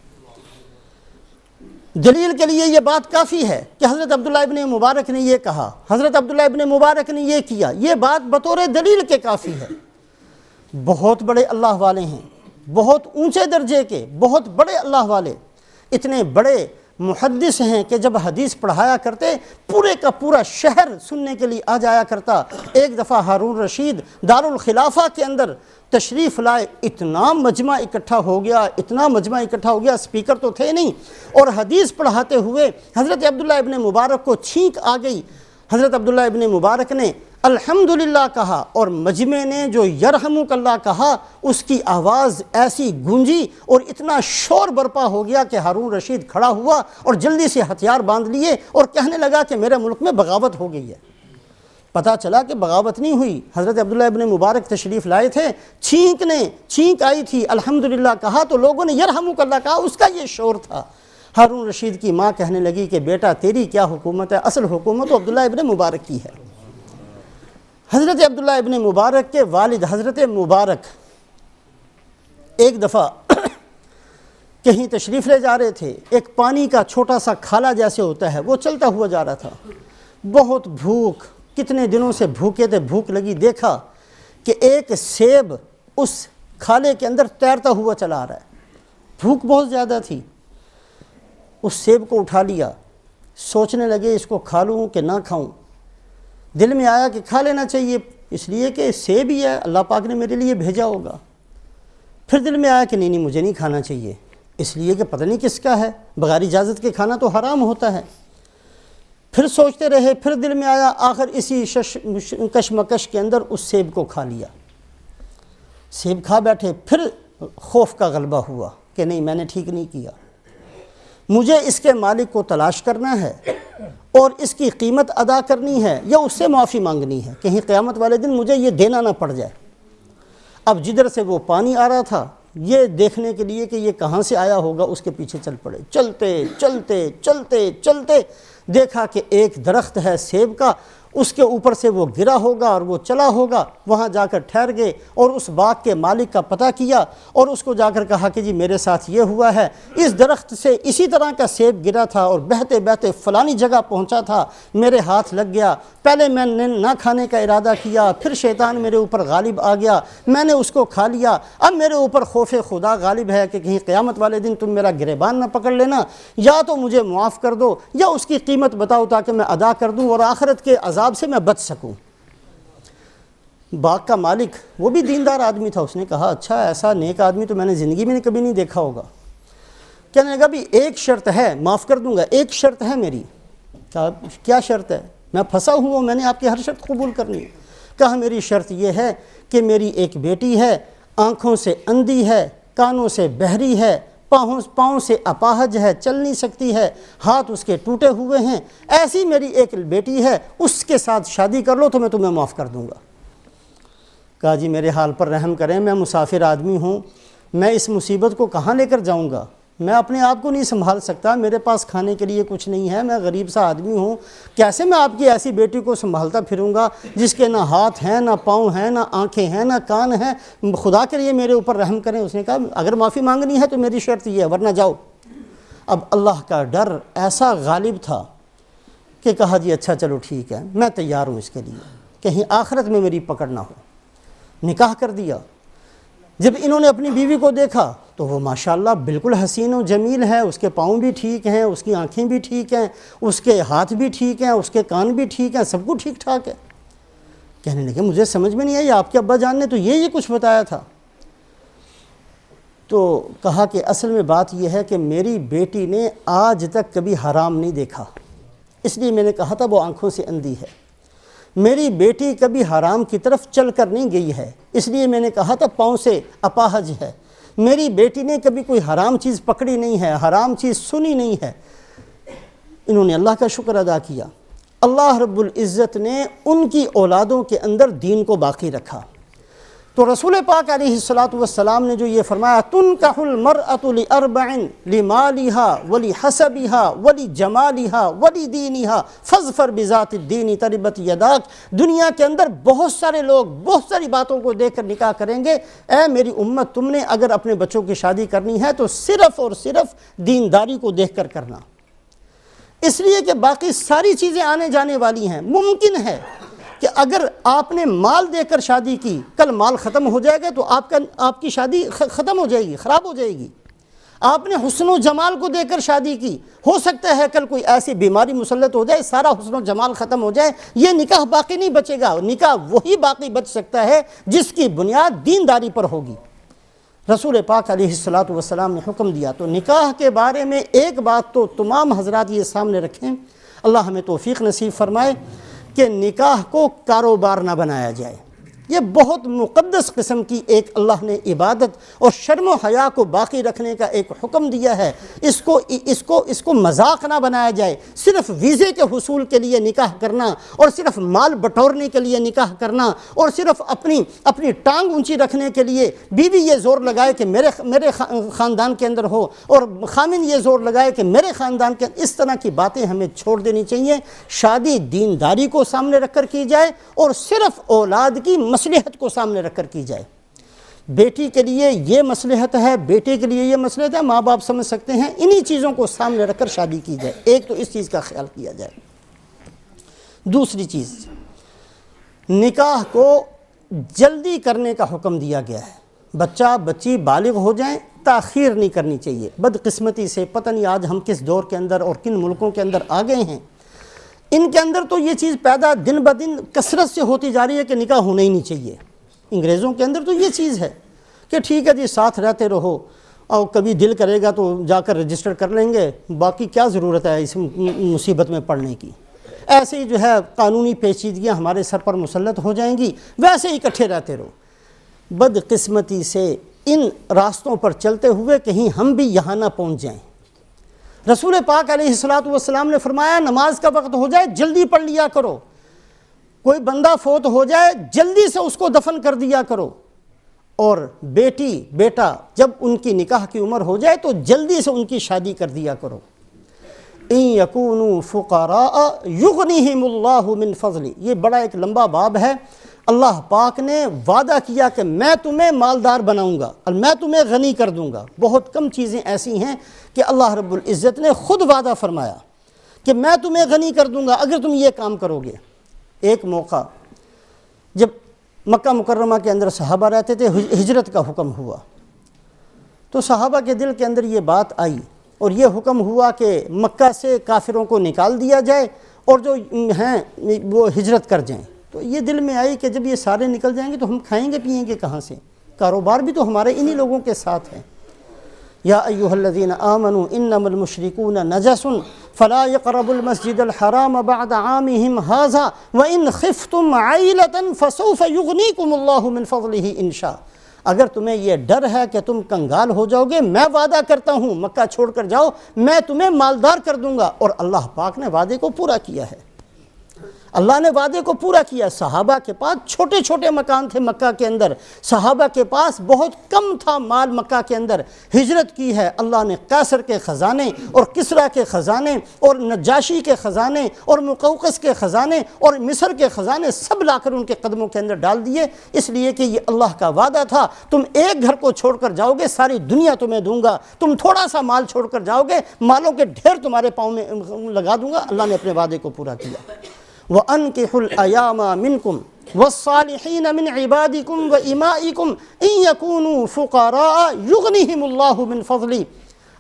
دلیل کے لیے یہ بات کافی ہے کہ حضرت عبداللہ ابن مبارک نے یہ کہا، حضرت عبداللہ ابن مبارک نے یہ کیا، یہ بات بطور دلیل کے کافی ہے۔ بہت بڑے اللہ والے ہیں، بہت اونچے درجے کے، بہت بڑے اللہ والے، اتنے بڑے محدث ہیں کہ جب حدیث پڑھایا کرتے پورے کا پورا شہر سننے کے لیے آ جایا کرتا۔ ایک دفعہ ہارون رشید دارالخلافہ کے اندر تشریف لائے، اتنا مجمع اکٹھا ہو گیا، اتنا مجمع اکٹھا ہو گیا، سپیکر تو تھے نہیں، اور حدیث پڑھاتے ہوئے حضرت عبداللہ ابن مبارک کو چھینک آ گئی۔ حضرت عبداللہ ابن مبارک نے الحمدللہ کہا، اور مجمع نے جو یرحمک اللہ کہا، اس کی آواز ایسی گونجی اور اتنا شور برپا ہو گیا کہ ہارون رشید کھڑا ہوا اور جلدی سے ہتھیار باندھ لیے اور کہنے لگا کہ میرے ملک میں بغاوت ہو گئی ہے۔ پتہ چلا کہ بغاوت نہیں ہوئی، حضرت عبداللہ ابن مبارک تشریف لائے تھے، چھینک آئی تھی، الحمدللہ کہا تو لوگوں نے یرحمک اللہ کہا، اس کا یہ شور تھا۔ ہارون رشید کی ماں کہنے لگی کہ بیٹا تیری کیا حکومت ہے، اصل حکومت عبداللہ ابن مبارک کی ہے۔ حضرت عبداللہ ابن مبارک کے والد حضرت مبارک ایک دفعہ کہیں تشریف لے جا رہے تھے، ایک پانی کا چھوٹا سا کھالا جیسے ہوتا ہے وہ چلتا ہوا جا رہا تھا، بہت بھوک، کتنے دنوں سے بھوکے تھے، بھوک لگی، دیکھا کہ ایک سیب اس کھالے کے اندر تیرتا ہوا چلا رہا ہے، بھوک بہت زیادہ تھی، اس سیب کو اٹھا لیا، سوچنے لگے اس کو کھا لوں کہ نہ کھاؤں، دل میں آیا کہ کھا لینا چاہیے، اس لیے کہ سیب ہی ہے، اللہ پاک نے میرے لیے بھیجا ہوگا۔ پھر دل میں آیا کہ نہیں مجھے نہیں کھانا چاہیے، اس لیے کہ پتہ نہیں کس کا ہے، بغیر اجازت کے کھانا تو حرام ہوتا ہے۔ پھر سوچتے رہے، پھر دل میں آیا، آخر اسی کشمکش کے اندر اس سیب کو کھا لیا، سیب کھا بیٹھے، پھر خوف کا غلبہ ہوا کہ نہیں میں نے ٹھیک نہیں کیا، مجھے اس کے مالک کو تلاش کرنا ہے اور اس کی قیمت ادا کرنی ہے یا اس سے معافی مانگنی ہے، کہیں قیامت والے دن مجھے یہ دینا نہ پڑ جائے۔ اب جدھر سے وہ پانی آ رہا تھا، یہ دیکھنے کے لیے کہ یہ کہاں سے آیا ہوگا، اس کے پیچھے چل پڑے، چلتے چلتے چلتے چلتے دیکھا کہ ایک درخت ہے سیب کا، اس کے اوپر سے وہ گرا ہوگا اور وہ چلا ہوگا، وہاں جا کر ٹھہر گئے اور اس باغ کے مالک کا پتہ کیا اور اس کو جا کر کہا کہ جی میرے ساتھ یہ ہوا ہے، اس درخت سے اسی طرح کا سیب گرا تھا اور بہتے بہتے فلانی جگہ پہنچا تھا، میرے ہاتھ لگ گیا، پہلے میں نے نہ کھانے کا ارادہ کیا، پھر شیطان میرے اوپر غالب آ گیا، میں نے اس کو کھا لیا، اب میرے اوپر خوف خدا غالب ہے کہ کہیں قیامت والے دن تم میرا گریبان نہ پکڑ لینا، یا تو مجھے معاف کر دو یا اس کی قیمت بتاؤ تاکہ میں ادا کر دوں اور آخرت کے عذاب سے میں بچ سکوں۔ باغ کا مالک وہ بھی دیندار آدمی تھا، اس نے کہا اچھا ایسا نیک آدمی تو میں نے زندگی میں کبھی نہیں دیکھا ہوگا۔ کہنے لگا بھی ایک شرط ہے، معاف کر دوں گا، ایک شرط ہے میری۔ کہا کیا شرط ہے؟ میں پھنسا ہوں، میں نے آپ کی ہر شرط قبول کرنی ہے۔ کہا میری شرط یہ ہے کہ میری ایک بیٹی ہے، آنکھوں سے اندھی ہے، کانوں سے بہری ہے، پاؤں سے اپاہج ہے، چل نہیں سکتی ہے، ہاتھ اس کے ٹوٹے ہوئے ہیں، ایسی میری ایک بیٹی ہے، اس کے ساتھ شادی کر لو تو میں تمہیں معاف کر دوں گا۔ کہا جی میرے حال پر رحم کریں، میں مسافر آدمی ہوں، میں اس مصیبت کو کہاں لے کر جاؤں گا؟ میں اپنے آپ کو نہیں سنبھال سکتا، میرے پاس کھانے کے لیے کچھ نہیں ہے، میں غریب سا آدمی ہوں، کیسے میں آپ کی ایسی بیٹی کو سنبھالتا پھروں گا جس کے نہ ہاتھ ہیں، نہ پاؤں ہیں، نہ آنکھیں ہیں، نہ کان ہیں؟ خدا کے لیے میرے اوپر رحم کریں۔ اس نے کہا اگر معافی مانگنی ہے تو میری شرط یہ ہے، ورنہ جاؤ۔ اب اللہ کا ڈر ایسا غالب تھا کہ کہا جی اچھا چلو ٹھیک ہے، میں تیار ہوں اس کے لیے، کہیں آخرت میں میری پکڑ نہ ہو۔ نکاح کر دیا۔ جب انہوں نے اپنی بیوی کو دیکھا تو وہ ماشاءاللہ بالکل حسین و جمیل ہے، اس کے پاؤں بھی ٹھیک ہیں، اس کی آنکھیں بھی ٹھیک ہیں، اس کے ہاتھ بھی ٹھیک ہیں، اس کے کان بھی ٹھیک ہیں، سب کچھ ٹھیک ٹھاک ہے۔ کہنے لگے مجھے سمجھ میں نہیں آئی، آپ کے ابا جان نے تو یہ کچھ بتایا تھا۔ تو کہا کہ اصل میں بات یہ ہے کہ میری بیٹی نے آج تک کبھی حرام نہیں دیکھا، اس لیے میں نے کہا تھا وہ آنکھوں سے اندھی ہے۔ میری بیٹی کبھی حرام کی طرف چل کر نہیں گئی ہے، اس لیے میں نے کہا تھا پاؤں سے اپاہج ہے۔ میری بیٹی نے کبھی کوئی حرام چیز پکڑی نہیں ہے، حرام چیز سنی نہیں ہے۔ انہوں نے اللہ کا شکر ادا کیا، اللہ رب العزت نے ان کی اولادوں کے اندر دین کو باقی رکھا۔ تو رسول پاک علیہ الصلاۃ والسلام نے جو یہ فرمایا تنکح المرأة لأربع لمالها ولحسبها ولجمالها ولدینها فاظفر بذات الدین تربت یداک۔ دنیا کے اندر بہت سارے لوگ بہت ساری باتوں کو دیکھ کر نکاح کریں گے، اے میری امت تم نے اگر اپنے بچوں کی شادی کرنی ہے تو صرف اور صرف دینداری کو دیکھ کر کرنا، اس لیے کہ باقی ساری چیزیں آنے جانے والی ہیں۔ ممکن ہے کہ اگر آپ نے مال دے کر شادی کی، کل مال ختم ہو جائے گا تو آپ کی شادی ختم ہو جائے گی، خراب ہو جائے گی۔ آپ نے حسن و جمال کو دے کر شادی کی، ہو سکتا ہے کل کوئی ایسی بیماری مسلط ہو جائے، سارا حسن و جمال ختم ہو جائے، یہ نکاح باقی نہیں بچے گا۔ نکاح وہی باقی بچ سکتا ہے جس کی بنیاد دینداری پر ہوگی۔ رسول پاک علیہ الصلاۃ والسلام نے حکم دیا۔ تو نکاح کے بارے میں ایک بات تو تمام حضرات یہ سامنے رکھیں، اللہ ہمیں توفیق نصیب فرمائے کہ نکاح کو کاروبار نہ بنایا جائے۔ یہ بہت مقدس قسم کی ایک اللہ نے عبادت اور شرم و حیا کو باقی رکھنے کا ایک حکم دیا ہے۔ اس کو مذاق نہ بنایا جائے۔ صرف ویزے کے حصول کے لیے نکاح کرنا اور صرف مال بٹورنے کے لیے نکاح کرنا اور صرف اپنی ٹانگ اونچی رکھنے کے لیے بیوی یہ زور لگائے کہ میرے خاندان کے اندر ہو اور خامن یہ زور لگائے کہ میرے خاندان کے اندر، اس طرح کی باتیں ہمیں چھوڑ دینی چاہیے۔ شادی دینداری کو سامنے رکھ کر کی جائے اور صرف اولاد کی مصلحت کو سامنے رکھ کر کی جائے۔ بیٹی کے لیے یہ مصلحت ہے، بیٹے کے لیے یہ مصلحت ہے، ماں باپ سمجھ سکتے ہیں، انہی چیزوں کو سامنے رکھ کر شادی کی جائے۔ ایک تو اس چیز کا خیال کیا جائے۔ دوسری چیز، نکاح کو جلدی کرنے کا حکم دیا گیا ہے۔ بچہ بچی بالغ ہو جائیں، تاخیر نہیں کرنی چاہیے۔ بدقسمتی سے پتہ نہیں آج ہم کس دور کے اندر اور کن ملکوں کے اندر آ گئے ہیں، ان کے اندر تو یہ چیز پیدا دن بدن کثرت سے ہوتی جا رہی ہے کہ نکاح ہونا ہی نہیں چاہیے۔ انگریزوں کے اندر تو یہ چیز ہے کہ ٹھیک ہے جی ساتھ رہتے رہو، اور کبھی دل کرے گا تو جا کر رجسٹر کر لیں گے، باقی کیا ضرورت ہے اس مصیبت میں پڑنے کی۔ ایسے ہی جو ہے قانونی پیچیدگیاں ہمارے سر پر مسلط ہو جائیں گی، ویسے ہی اکٹھے رہتے رہو۔ بدقسمتی سے ان راستوں پر چلتے ہوئے کہیں ہم بھی یہاں نہ پہنچ جائیں۔ رسول پاک علیہ الصلاۃ والسلام نے فرمایا نماز کا وقت ہو جائے جلدی پڑھ لیا کرو، کوئی بندہ فوت ہو جائے جلدی سے اس کو دفن کر دیا کرو، اور بیٹی بیٹا جب ان کی نکاح کی عمر ہو جائے تو جلدی سے ان کی شادی کر دیا کرو۔ ان یکونوا فقراء یغنیہم اللہ من فضلہ، یہ بڑا ایک لمبا باب ہے۔ اللہ پاک نے وعدہ کیا کہ میں تمہیں مالدار بناؤں گا اور میں تمہیں غنی کر دوں گا۔ بہت کم چیزیں ایسی ہیں کہ اللہ رب العزت نے خود وعدہ فرمایا کہ میں تمہیں غنی کر دوں گا اگر تم یہ کام کرو گے۔ ایک موقع جب مکہ مکرمہ کے اندر صحابہ رہتے تھے، ہجرت کا حکم ہوا، تو صحابہ کے دل کے اندر یہ بات آئی اور یہ حکم ہوا کہ مکہ سے کافروں کو نکال دیا جائے اور جو ہیں وہ ہجرت کر جائیں۔ تو یہ دل میں آئی کہ جب یہ سارے نکل جائیں گے تو ہم کھائیں گے پیئیں گے کہاں سے؟ کاروبار بھی تو ہمارے انہی لوگوں کے ساتھ ہیں۔ یا ایھا الذین آمنوا انما المشرکون نجس فلا يقربوا المسجد الحرام بعد عامهم هذا وان خفتم عیلۃ فسوف یغنیکم اللہ من فضلہ ان شاء۔ اگر تمہیں یہ ڈر ہے کہ تم کنگال ہو جاؤ گے، میں وعدہ کرتا ہوں مکہ چھوڑ کر جاؤ، میں تمہیں مالدار کر دوں گا۔ اور اللہ پاک نے وعدے کو پورا کیا ہے، اللہ نے وعدے کو پورا کیا۔ صحابہ کے پاس چھوٹے چھوٹے مکان تھے مکہ کے اندر، صحابہ کے پاس بہت کم تھا مال مکہ کے اندر۔ ہجرت کی ہے، اللہ نے قیصر کے خزانے اور کسریٰ کے خزانے اور نجاشی کے خزانے اور مقوقس کے خزانے اور مصر کے خزانے سب لا کر ان کے قدموں کے اندر ڈال دیے، اس لیے کہ یہ اللہ کا وعدہ تھا، تم ایک گھر کو چھوڑ کر جاؤ گے ساری دنیا تمہیں دوں گا، تم تھوڑا سا مال چھوڑ کر جاؤ گے مالوں کے ڈھیر تمہارے پاؤں میں لگا دوں گا۔ اللہ نے اپنے وعدے کو پورا کیا۔ وَأَنْكِحُوا الْأَيَامَ مِنْكُمْ وَالصَّالِحِينَ مِنْ عِبَادِكُمْ وَإِمَائِكُمْ إِنْ يَكُونُوا فُقَرَاءَ يُغْنِهِمُ اللَّهُ مِنْ فَضْلِهِ۔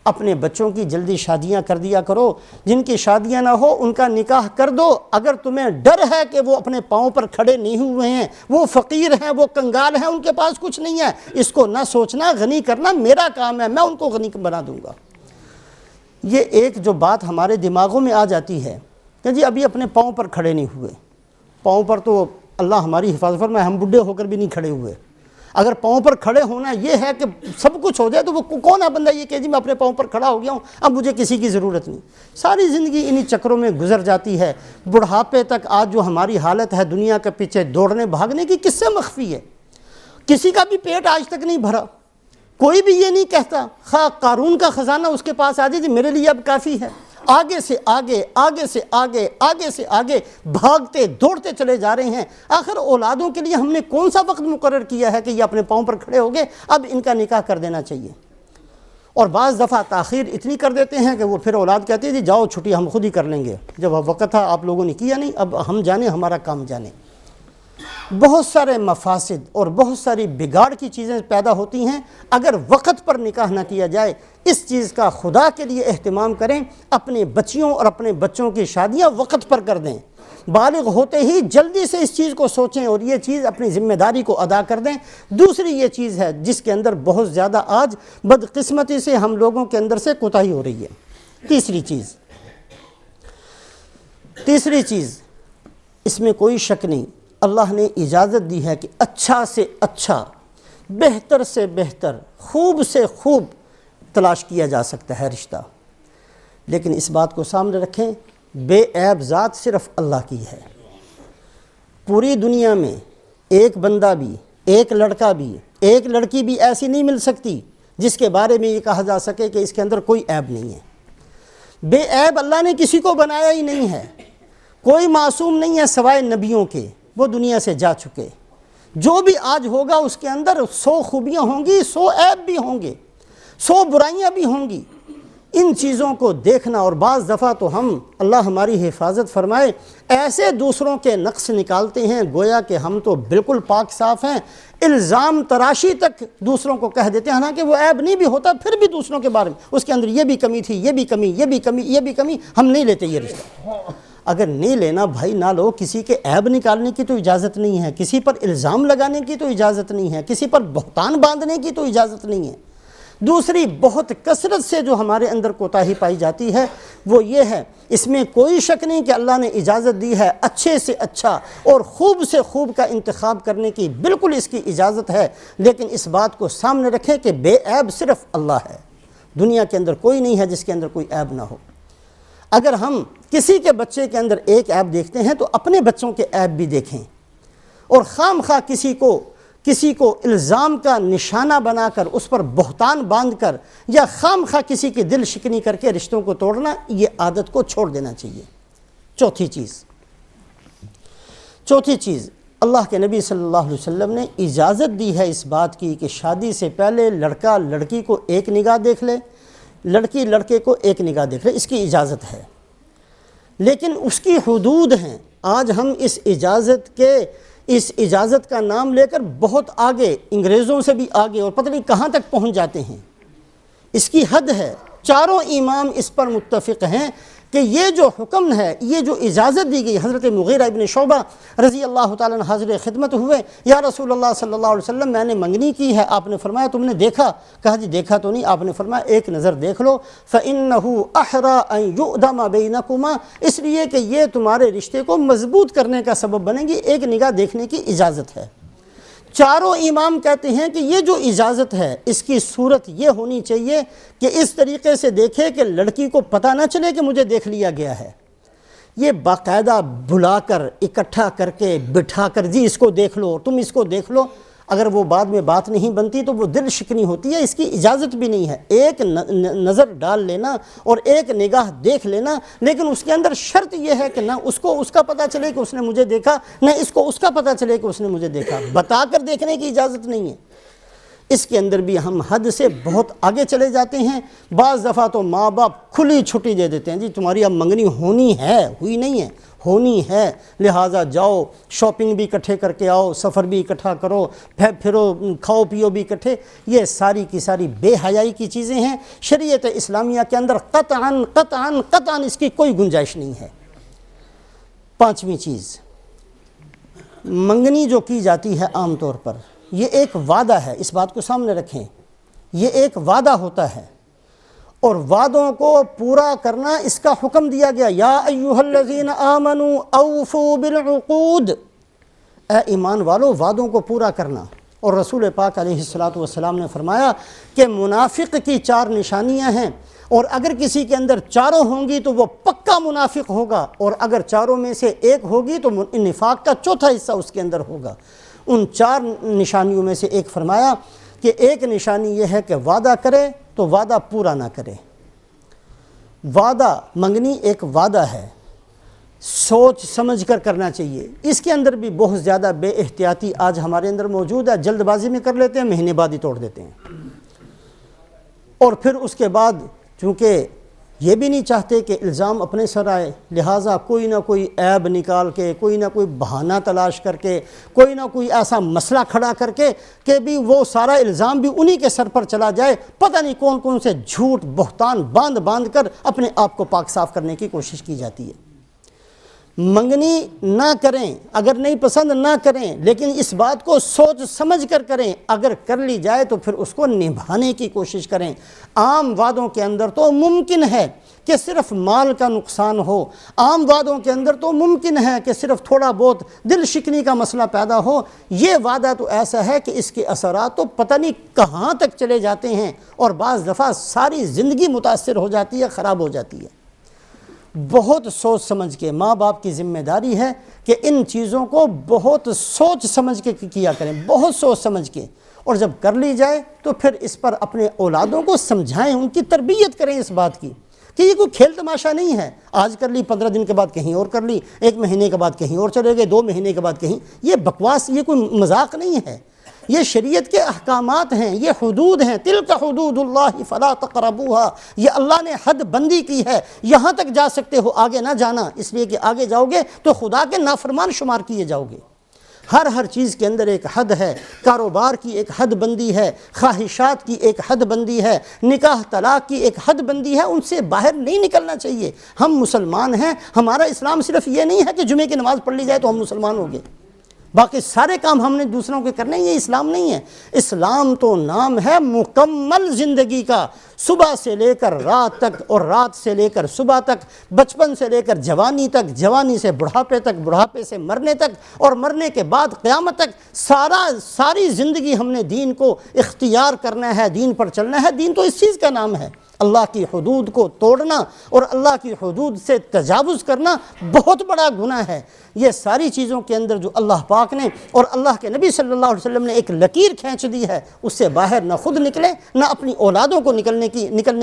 اپنے بچوں کی جلدی شادیاں کر دیا کرو، جن کی شادیاں نہ ہو ان کا نکاح کر دو۔ اگر تمہیں ڈر ہے کہ وہ اپنے پاؤں پر کھڑے نہیں ہوئے ہیں، وہ فقیر ہیں، وہ کنگال ہیں، ان کے پاس کچھ نہیں ہے، اس کو نہ سوچنا، غنی کرنا میرا کام ہے، میں ان کو غنی بنا دوں گا۔ یہ ایک جو بات ہمارے دماغوں میں آ جاتی ہے کہ جی ابھی اپنے پاؤں پر کھڑے نہیں ہوئے، پاؤں پر تو اللہ ہماری حفاظت فرمائے ہم بڈھے ہو کر بھی نہیں کھڑے ہوئے۔ اگر پاؤں پر کھڑے ہونا یہ ہے کہ سب کچھ ہو جائے تو وہ کون ہے بندہ یہ کہ جی میں اپنے پاؤں پر کھڑا ہو گیا ہوں، اب مجھے کسی کی ضرورت نہیں۔ ساری زندگی انہی چکروں میں گزر جاتی ہے۔ بڑھاپے تک آج جو ہماری حالت ہے دنیا کے پیچھے دوڑنے بھاگنے کی، کس سے مخفی ہے؟ کسی کا بھی پیٹ آج تک نہیں بھرا، کوئی بھی یہ نہیں کہتا۔ خواہ قارون کا خزانہ اس کے پاس آ جائے جی میرے لیے اب کافی ہے، آگے سے آگے، آگے سے آگے، آگے سے آگے بھاگتے دوڑتے چلے جا رہے ہیں۔ آخر اولادوں کے لیے ہم نے کون سا وقت مقرر کیا ہے کہ یہ اپنے پاؤں پر کھڑے ہو گئے اب ان کا نکاح کر دینا چاہیے؟ اور بعض دفعہ تاخیر اتنی کر دیتے ہیں کہ وہ پھر اولاد کہتی ہے جی جاؤ چھٹی ہم خود ہی کر لیں گے، جب وقت تھا آپ لوگوں نے کیا نہیں، اب ہم جانے ہمارا کام جانے۔ بہت سارے مفاسد اور بہت ساری بگاڑ کی چیزیں پیدا ہوتی ہیں اگر وقت پر نکاح نہ کیا جائے۔ اس چیز کا خدا کے لیے اہتمام کریں، اپنے بچیوں اور اپنے بچوں کی شادیاں وقت پر کر دیں، بالغ ہوتے ہی جلدی سے اس چیز کو سوچیں اور یہ چیز اپنی ذمہ داری کو ادا کر دیں۔ دوسری یہ چیز ہے جس کے اندر بہت زیادہ آج بدقسمتی سے ہم لوگوں کے اندر سے کوتاہی ہو رہی ہے۔ تیسری چیز اس میں کوئی شک نہیں، اللہ نے اجازت دی ہے کہ اچھا سے اچھا، بہتر سے بہتر، خوب سے خوب تلاش کیا جا سکتا ہے رشتہ، لیکن اس بات کو سامنے رکھیں بے عیب ذات صرف اللہ کی ہے۔ پوری دنیا میں ایک بندہ بھی، ایک لڑکا بھی، ایک لڑکی بھی ایسی نہیں مل سکتی جس کے بارے میں یہ کہا جا سکے کہ اس کے اندر کوئی عیب نہیں ہے۔ بے عیب اللہ نے کسی کو بنایا ہی نہیں ہے، کوئی معصوم نہیں ہے سوائے نبیوں کے، وہ دنیا سے جا چکے۔ جو بھی آج ہوگا اس کے اندر 100 خوبیاں ہوں گی، 100 عیب بھی ہوں گے، 100 برائیاں بھی ہوں گی۔ ان چیزوں کو دیکھنا، اور بعض دفعہ تو ہم، اللہ ہماری حفاظت فرمائے، ایسے دوسروں کے نقص نکالتے ہیں گویا کہ ہم تو بالکل پاک صاف ہیں، الزام تراشی تک دوسروں کو کہہ دیتے ہیں، حالانکہ وہ عیب نہیں بھی ہوتا پھر بھی دوسروں کے بارے میں اس کے اندر یہ بھی کمی تھی، یہ بھی کمی، یہ بھی کمی، یہ بھی کمی، ہم نہیں لیتے یہ رشتہ۔ اگر نہیں لینا بھائی نہ لو، کسی کے عیب نکالنے کی تو اجازت نہیں ہے، کسی پر الزام لگانے کی تو اجازت نہیں ہے، کسی پر بہتان باندھنے کی تو اجازت نہیں ہے۔ دوسری بہت کثرت سے جو ہمارے اندر کوتاہی پائی جاتی ہے وہ یہ ہے، اس میں کوئی شک نہیں کہ اللہ نے اجازت دی ہے اچھے سے اچھا اور خوب سے خوب کا انتخاب کرنے کی، بالکل اس کی اجازت ہے، لیکن اس بات کو سامنے رکھیں کہ بے عیب صرف اللہ ہے، دنیا کے اندر کوئی نہیں ہے جس کے اندر کوئی عیب نہ ہو۔ اگر ہم کسی کے بچے کے اندر ایک عیب دیکھتے ہیں تو اپنے بچوں کے عیب بھی دیکھیں، اور خام خواہ کسی کو الزام کا نشانہ بنا کر اس پر بہتان باندھ کر یا خام خواہ کسی کی دل شکنی کر کے رشتوں کو توڑنا، یہ عادت کو چھوڑ دینا چاہیے۔ چوتھی چیز اللہ کے نبی صلی اللہ علیہ وسلم نے اجازت دی ہے اس بات کی کہ شادی سے پہلے لڑکا لڑکی کو ایک نگاہ دیکھ لے، لڑکی لڑکے کو ایک نگاہ دیکھ لے، اس کی اجازت ہے، لیکن اس کی حدود ہیں۔ آج ہم اس اجازت کا نام لے کر بہت آگے، انگریزوں سے بھی آگے، اور پتہ نہیں کہاں تک پہنچ جاتے ہیں۔ اس کی حد ہے، چاروں امام اس پر متفق ہیں کہ یہ جو حکم ہے، یہ جو اجازت دی گئی، حضرت مغیرہ ابن شعبہ رضی اللہ تعالیٰ عنہ حاضر خدمت ہوئے، یا رسول اللہ صلی اللہ علیہ وسلم میں نے منگنی کی ہے، آپ نے فرمایا تم نے دیکھا؟ کہا جی دیکھا تو نہیں، آپ نے فرمایا ایک نظر دیکھ لو، فَإِنَّهُ أَحْرَىٰ أَن يُؤْدَمَ بَيْنَكُمَا، اس لیے کہ یہ تمہارے رشتے کو مضبوط کرنے کا سبب بنے گی، ایک نگاہ دیکھنے کی اجازت ہے۔ چاروں امام کہتے ہیں کہ یہ جو اجازت ہے اس کی صورت یہ ہونی چاہیے کہ اس طریقے سے دیکھے کہ لڑکی کو پتہ نہ چلے کہ مجھے دیکھ لیا گیا ہے، یہ باقاعدہ بلا کر اکٹھا کر کے بٹھا کر جی اس کو دیکھ لو، تم اس کو دیکھ لو، اگر وہ بعد میں بات نہیں بنتی تو وہ دل شکنی ہوتی ہے، اس کی اجازت بھی نہیں ہے۔ ایک نظر ڈال لینا اور ایک نگاہ دیکھ لینا، لیکن اس کے اندر شرط یہ ہے کہ نہ اس کو اس کا پتہ چلے کہ اس نے مجھے دیکھا، نہ اس کو اس کا پتہ چلے کہ اس نے مجھے دیکھا، بتا کر دیکھنے کی اجازت نہیں ہے۔ اس کے اندر بھی ہم حد سے بہت آگے چلے جاتے ہیں۔ بعض دفعہ تو ماں باپ کھلی چھٹی دے دیتے ہیں، جی تمہاری اب منگنی ہونی ہے، ہوئی نہیں ہے، ہونی ہے، لہٰذا جاؤ شاپنگ بھی اکٹھے کر کے آؤ، سفر بھی اکٹھا کرو، پھرو، کھاؤ پیو بھی اکٹھے۔ یہ ساری کی ساری بے حیائی کی چیزیں ہیں۔ شریعت اسلامیہ کے اندر قطعاً اس کی کوئی گنجائش نہیں ہے۔ پانچویں چیز، منگنی جو کی جاتی ہے عام طور پر یہ ایک وعدہ ہے، اس بات کو سامنے رکھیں، یہ ایک وعدہ ہوتا ہے اور وعدوں کو پورا کرنا اس کا حکم دیا گیا، یا ایھا الذین آمنوا اوفوا بالعقود، اے ایمان والو وعدوں کو پورا کرنا۔ اور رسول پاک علیہ السلام نے فرمایا کہ منافق کی 4 نشانیاں ہیں، اور اگر کسی کے اندر چاروں ہوں گی تو وہ پکا منافق ہوگا، اور اگر چاروں میں سے ایک ہوگی تو نفاق کا چوتھا حصہ اس کے اندر ہوگا۔ ان 4 نشانیوں میں سے ایک فرمایا کہ ایک نشانی یہ ہے کہ وعدہ کرے تو وعدہ پورا نہ کرے۔ وعدہ، منگنی ایک وعدہ ہے، سوچ سمجھ کر کرنا چاہیے۔ اس کے اندر بھی بہت زیادہ بے احتیاطی آج ہمارے اندر موجود ہے، جلد بازی میں کر لیتے ہیں، مہینے بعد ہی توڑ دیتے ہیں، اور پھر اس کے بعد چونکہ یہ بھی نہیں چاہتے کہ الزام اپنے سر آئے، لہٰذا کوئی نہ کوئی عیب نکال کے، کوئی نہ کوئی بہانہ تلاش کر کے، کوئی نہ کوئی ایسا مسئلہ کھڑا کر کے کہ بھی وہ سارا الزام بھی انہی کے سر پر چلا جائے، پتہ نہیں کون کون سے جھوٹ بہتان باندھ کر اپنے آپ کو پاک صاف کرنے کی کوشش کی جاتی ہے۔ منگنی نہ کریں، اگر نہیں پسند نہ کریں، لیکن اس بات کو سوچ سمجھ کر کریں، اگر کر لی جائے تو پھر اس کو نبھانے کی کوشش کریں۔ عام وعدوں کے اندر تو ممکن ہے کہ صرف مال کا نقصان ہو، عام وعدوں کے اندر تو ممکن ہے کہ صرف تھوڑا بہت دل شکنی کا مسئلہ پیدا ہو۔ یہ وعدہ تو ایسا ہے کہ اس کے اثرات تو پتہ نہیں کہاں تک چلے جاتے ہیں، اور بعض دفعہ ساری زندگی متاثر ہو جاتی ہے، خراب ہو جاتی ہے۔ بہت سوچ سمجھ کے، ماں باپ کی ذمہ داری ہے کہ ان چیزوں کو بہت سوچ سمجھ کے کیا کریں، بہت سوچ سمجھ کے، اور جب کر لی جائے تو پھر اس پر اپنے اولادوں کو سمجھائیں، ان کی تربیت کریں اس بات کی کہ یہ کوئی کھیل تماشا نہیں ہے، آج کر لی 15 دن کے بعد کہیں اور کر لی، 1 مہینے کے بعد کہیں اور چلے گئے، 2 مہینے کے بعد کہیں، یہ بکواس، یہ کوئی مذاق نہیں ہے، یہ شریعت کے احکامات ہیں، یہ حدود ہیں، تلک حدود اللہ فلا تقربوها، یہ اللہ نے حد بندی کی ہے، یہاں تک جا سکتے ہو، آگے نہ جانا، اس لیے کہ آگے جاؤ گے تو خدا کے نافرمان شمار کیے جاؤ گے۔ ہر چیز کے اندر ایک حد ہے، کاروبار کی ایک حد بندی ہے، خواہشات کی ایک حد بندی ہے، نکاح طلاق کی ایک حد بندی ہے، ان سے باہر نہیں نکلنا چاہیے۔ ہم مسلمان ہیں، ہمارا اسلام صرف یہ نہیں ہے کہ جمعے کی نماز پڑھ لی جائے تو ہم مسلمان ہو گئے، باقی سارے کام ہم نے دوسروں کے کرنے، یہ اسلام نہیں ہے۔ اسلام تو نام ہے مکمل زندگی کا، صبح سے لے کر رات تک، اور رات سے لے کر صبح تک، بچپن سے لے کر جوانی تک، جوانی سے بڑھاپے تک، بڑھاپے سے مرنے تک، اور مرنے کے بعد قیامت تک، ساری زندگی ہم نے دین کو اختیار کرنا ہے، دین پر چلنا ہے۔ دین تو اس چیز کا نام ہے۔ اللہ کی حدود کو توڑنا اور اللہ کی حدود سے تجاوز کرنا بہت بڑا گناہ ہے۔ یہ ساری چیزوں کے اندر جو اللہ پاک نے اور اللہ کے نبی صلی اللہ علیہ وسلم نے ایک لکیر کھینچ دی ہے، اس سے باہر نہ خود نکلیں، نہ اپنی اولادوں کو نکلنے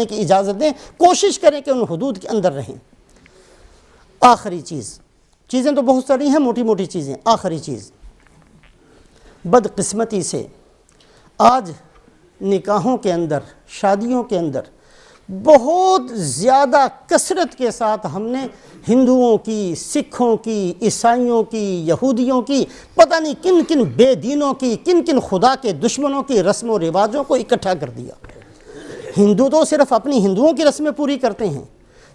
کی اجازت دیں، کوشش کریں کہ ان حدود کے اندر رہیں۔ آخری چیزیں تو بہت ساری ہیں، موٹی موٹی چیزیں۔ آخری چیز، بدقسمتی سے آج نکاحوں کے اندر، شادیوں کے اندر بہت زیادہ کثرت کے ساتھ ہم نے ہندوؤں کی، سکھوں کی، عیسائیوں کی، یہودیوں کی، پتہ نہیں کن کن بے دینوں کی، کن کن خدا کے دشمنوں کی رسم و رواجوں کو اکٹھا کر دیا۔ ہندو تو صرف اپنی ہندوؤں کی رسمیں پوری کرتے ہیں،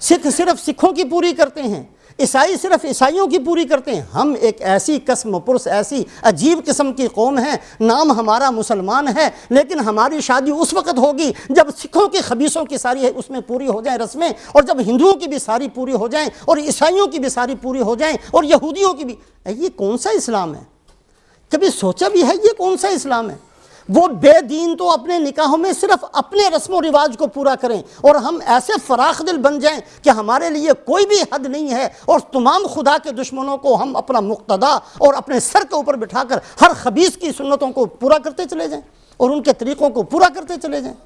سکھ صرف سکھوں کی پوری کرتے ہیں، عیسائی صرف عیسائیوں کی پوری کرتے ہیں۔ ہم ایک ایسی قسم پرس، ایسی عجیب قسم کی قوم ہے، نام ہمارا مسلمان ہے، لیکن ہماری شادی اس وقت ہوگی جب سکھوں کی خبیثوں کی ساری اس میں پوری ہو جائیں رسمیں، اور جب ہندوؤں کی بھی ساری پوری ہو جائیں، اور عیسائیوں کی بھی ساری پوری ہو جائیں، اور یہودیوں کی بھی۔ یہ کون سا اسلام ہے؟ کبھی سوچا بھی ہے یہ کون سا اسلام ہے؟ وہ بے دین تو اپنے نکاحوں میں صرف اپنے رسم و رواج کو پورا کریں، اور ہم ایسے فراخ دل بن جائیں کہ ہمارے لیے کوئی بھی حد نہیں ہے، اور تمام خدا کے دشمنوں کو ہم اپنا مقتدا اور اپنے سر کے اوپر بٹھا کر ہر خبیث کی سنتوں کو پورا کرتے چلے جائیں اور ان کے طریقوں کو پورا کرتے چلے جائیں۔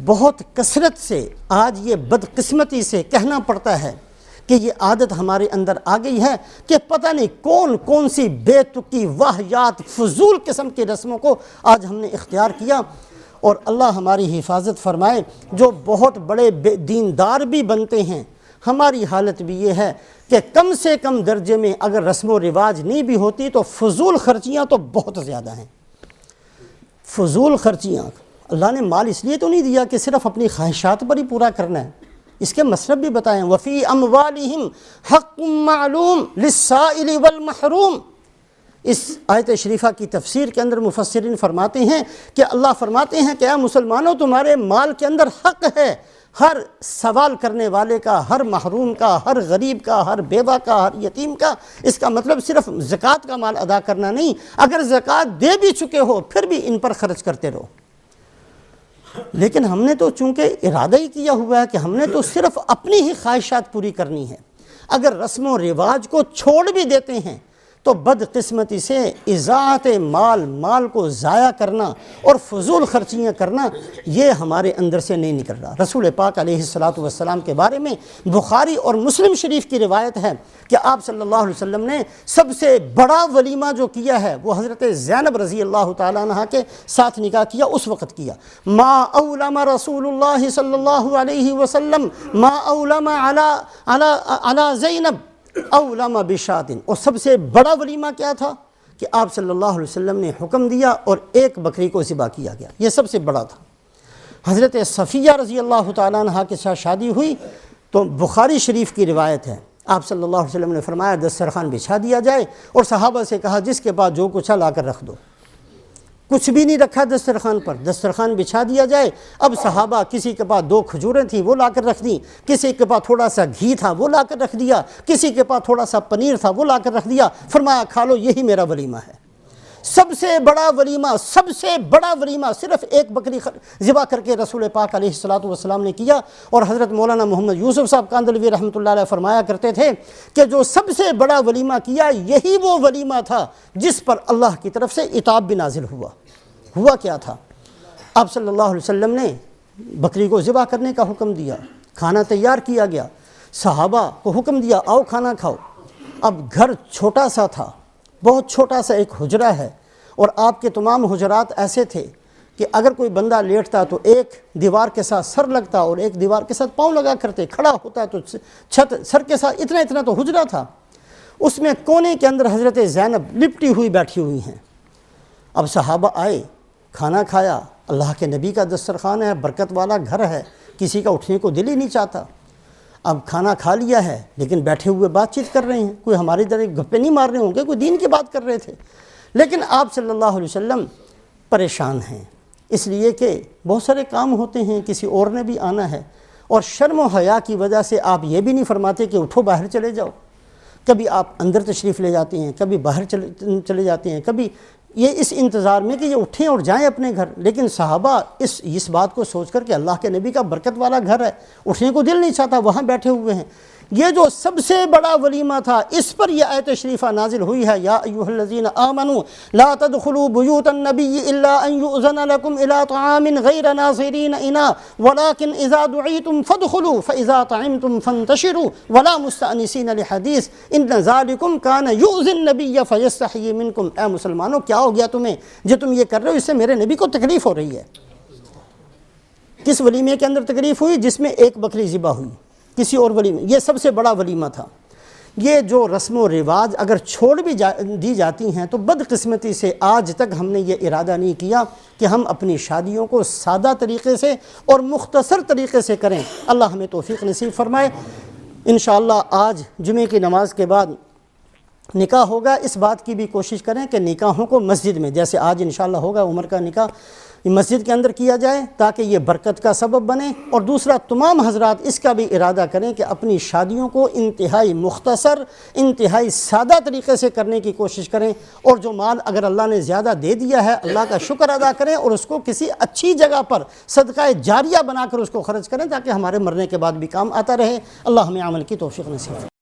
بہت کثرت سے آج یہ بدقسمتی سے کہنا پڑتا ہے کہ یہ عادت ہمارے اندر آ گئی ہے کہ پتہ نہیں کون کون سی بے تکی واہیات فضول قسم کی رسموں کو آج ہم نے اختیار کیا، اور اللہ ہماری حفاظت فرمائے۔ جو بہت بڑے دیندار بھی بنتے ہیں، ہماری حالت بھی یہ ہے کہ کم سے کم درجے میں اگر رسم و رواج نہیں بھی ہوتی تو فضول خرچیاں تو بہت زیادہ ہیں۔ فضول خرچیاں، اللہ نے مال اس لیے تو نہیں دیا کہ صرف اپنی خواہشات پر ہی پورا کرنا ہے، اس کے مصرف بھی بتائیں۔ وفی اموالہم حق معلوم للسائل والمحروم۔ اس آیت شریفہ کی تفسیر کے اندر مفسرین فرماتے ہیں کہ اللہ فرماتے ہیں کہ اے مسلمانوں، تمہارے مال کے اندر حق ہے، ہر سوال کرنے والے کا، ہر محروم کا، ہر غریب کا، ہر بیوہ کا، ہر یتیم کا۔ اس کا مطلب صرف زکوٰۃ کا مال ادا کرنا نہیں، اگر زکوٰۃ دے بھی چکے ہو پھر بھی ان پر خرچ کرتے رہو۔ لیکن ہم نے تو چونکہ ارادہ ہی کیا ہوا ہے کہ ہم نے تو صرف اپنی ہی خواہشات پوری کرنی ہے، اگر رسم و رواج کو چھوڑ بھی دیتے ہیں تو بدقسمتی سے اضاعت مال کو ضائع کرنا اور فضول خرچیاں کرنا یہ ہمارے اندر سے نہیں نکل رہا۔ رسول پاک علیہ الصلاۃ کے بارے میں بخاری اور مسلم شریف کی روایت ہے کہ آپ صلی اللہ علیہ وسلم نے سب سے بڑا ولیمہ جو کیا ہے وہ حضرت زینب رضی اللہ تعالیٰ عنہ کے ساتھ نکاح کیا، اس وقت کیا۔ ما اولم رسول اللہ صلی اللہ علیہ وسلم ما اولم علی زینب اولم بشاتن۔ اور سب سے بڑا ولیمہ کیا تھا کہ آپ صلی اللہ علیہ وسلم نے حکم دیا اور ایک بکری کو ذبح کیا گیا، یہ سب سے بڑا تھا۔ حضرت صفیہ رضی اللہ تعالیٰ عنہ کے ساتھ شادی ہوئی تو بخاری شریف کی روایت ہے، آپ صلی اللہ علیہ وسلم نے فرمایا دسترخوان بچھا دیا جائے، اور صحابہ سے کہا جس کے پاس جو کچھ ہے لا کر رکھ دو۔ کچھ بھی نہیں رکھا دسترخوان پر، دسترخوان بچھا دیا جائے۔ اب صحابہ کسی کے پاس 2 کھجوریں تھیں وہ لا کر رکھ دیں، کسی کے پاس تھوڑا سا گھی تھا وہ لا کر رکھ دیا، کسی کے پاس تھوڑا سا پنیر تھا وہ لا کر رکھ دیا، فرمایا کھا لو، یہی میرا ولیمہ ہے۔ سب سے بڑا ولیمہ صرف ایک بکری ذبح کر کے رسول پاک علیہ الصلاۃ نے کیا۔ اور حضرت مولانا محمد یوسف صاحب کاندھلوی رحمۃ اللہ علیہ فرمایا کرتے تھے کہ جو سب سے بڑا ولیمہ کیا یہی وہ ولیمہ تھا جس پر اللہ کی طرف سے عتاب بھی نازل ہوا کیا تھا؟ آپ صلی اللہ علیہ وسلم نے بکری کو ذبح کرنے کا حکم دیا، کھانا تیار کیا گیا، صحابہ کو حکم دیا آؤ کھانا کھاؤ۔ اب گھر چھوٹا سا تھا، بہت چھوٹا سا ایک حجرہ ہے، اور آپ کے تمام حجرات ایسے تھے کہ اگر کوئی بندہ لیٹتا تو ایک دیوار کے ساتھ سر لگتا اور ایک دیوار کے ساتھ پاؤں لگا کرتے، کھڑا ہوتا تو چھت سر کے ساتھ، اتنا تو حجرہ تھا۔ اس میں کونے کے اندر حضرت زینب لپٹی ہوئی بیٹھی ہوئی ہیں۔ اب صحابہ آئے، کھانا کھایا، اللہ کے نبی کا دسترخوان ہے، برکت والا گھر ہے، کسی کا اٹھنے کو دل ہی نہیں چاہتا۔ اب کھانا کھا لیا ہے لیکن بیٹھے ہوئے بات چیت کر رہے ہیں، کوئی ہماری طرح گپے نہیں مار رہے ہوں گے، کوئی دین کی بات کر رہے تھے، لیکن آپ صلی اللہ علیہ وسلم پریشان ہیں، اس لیے کہ بہت سارے کام ہوتے ہیں، کسی اور نے بھی آنا ہے، اور شرم و حیا کی وجہ سے آپ یہ بھی نہیں فرماتے کہ اٹھو باہر چلے جاؤ۔ کبھی آپ اندر تشریف لے جاتے ہیں، کبھی باہر چلے جاتے ہیں، کبھی یہ اس انتظار میں کہ یہ اٹھیں اور جائیں اپنے گھر۔ لیکن صحابہ اس بات کو سوچ کر کہ اللہ کے نبی کا برکت والا گھر ہے، اٹھنے کو دل نہیں چاہتا، وہاں بیٹھے ہوئے ہیں۔ یہ جو سب سے بڑا ولیمہ تھا، اس پر یہ آیت شریفہ نازل ہوئی ہے، یا ایھا الذین آمنوا لا تدخلوا بیوت النبی الا ان یؤذن لکم الی طعام غیر ناظرین اناء ولکن اذا دعیتم فادخلوا فاذا طعمتم فانتشروا ولا مستأنسین لحدیث ان ذلکم کان یؤذی النبی فیستحیی منکم۔ اے مسلمانوں کیا ہو گیا تمہیں جو تم یہ کر رہے ہو؟ اس سے میرے نبی کو تکلیف ہو رہی ہے۔ کس ولیمے کے اندر تکلیف ہوئی؟ جس میں ایک بکری ذبح ہوئی، کسی اور ولیمہ، یہ سب سے بڑا ولیمہ تھا۔ یہ جو رسم و رواج اگر چھوڑ بھی دی جاتی ہیں تو بدقسمتی سے آج تک ہم نے یہ ارادہ نہیں کیا کہ ہم اپنی شادیوں کو سادہ طریقے سے اور مختصر طریقے سے کریں۔ اللہ ہمیں توفیق نصیب فرمائے۔ انشاءاللہ آج جمعے کی نماز کے بعد نکاح ہوگا، اس بات کی بھی کوشش کریں کہ نکاحوں کو مسجد میں، جیسے آج انشاءاللہ ہوگا عمر کا نکاح، مسجد کے اندر کیا جائے تاکہ یہ برکت کا سبب بنے۔ اور دوسرا، تمام حضرات اس کا بھی ارادہ کریں کہ اپنی شادیوں کو انتہائی مختصر، انتہائی سادہ طریقے سے کرنے کی کوشش کریں، اور جو مال اگر اللہ نے زیادہ دے دیا ہے اللہ کا شکر ادا کریں اور اس کو کسی اچھی جگہ پر صدقہ جاریہ بنا کر اس کو خرچ کریں تاکہ ہمارے مرنے کے بعد بھی کام آتا رہے۔ اللہ ہمیں عمل کی توفیق نصیب فرمائے۔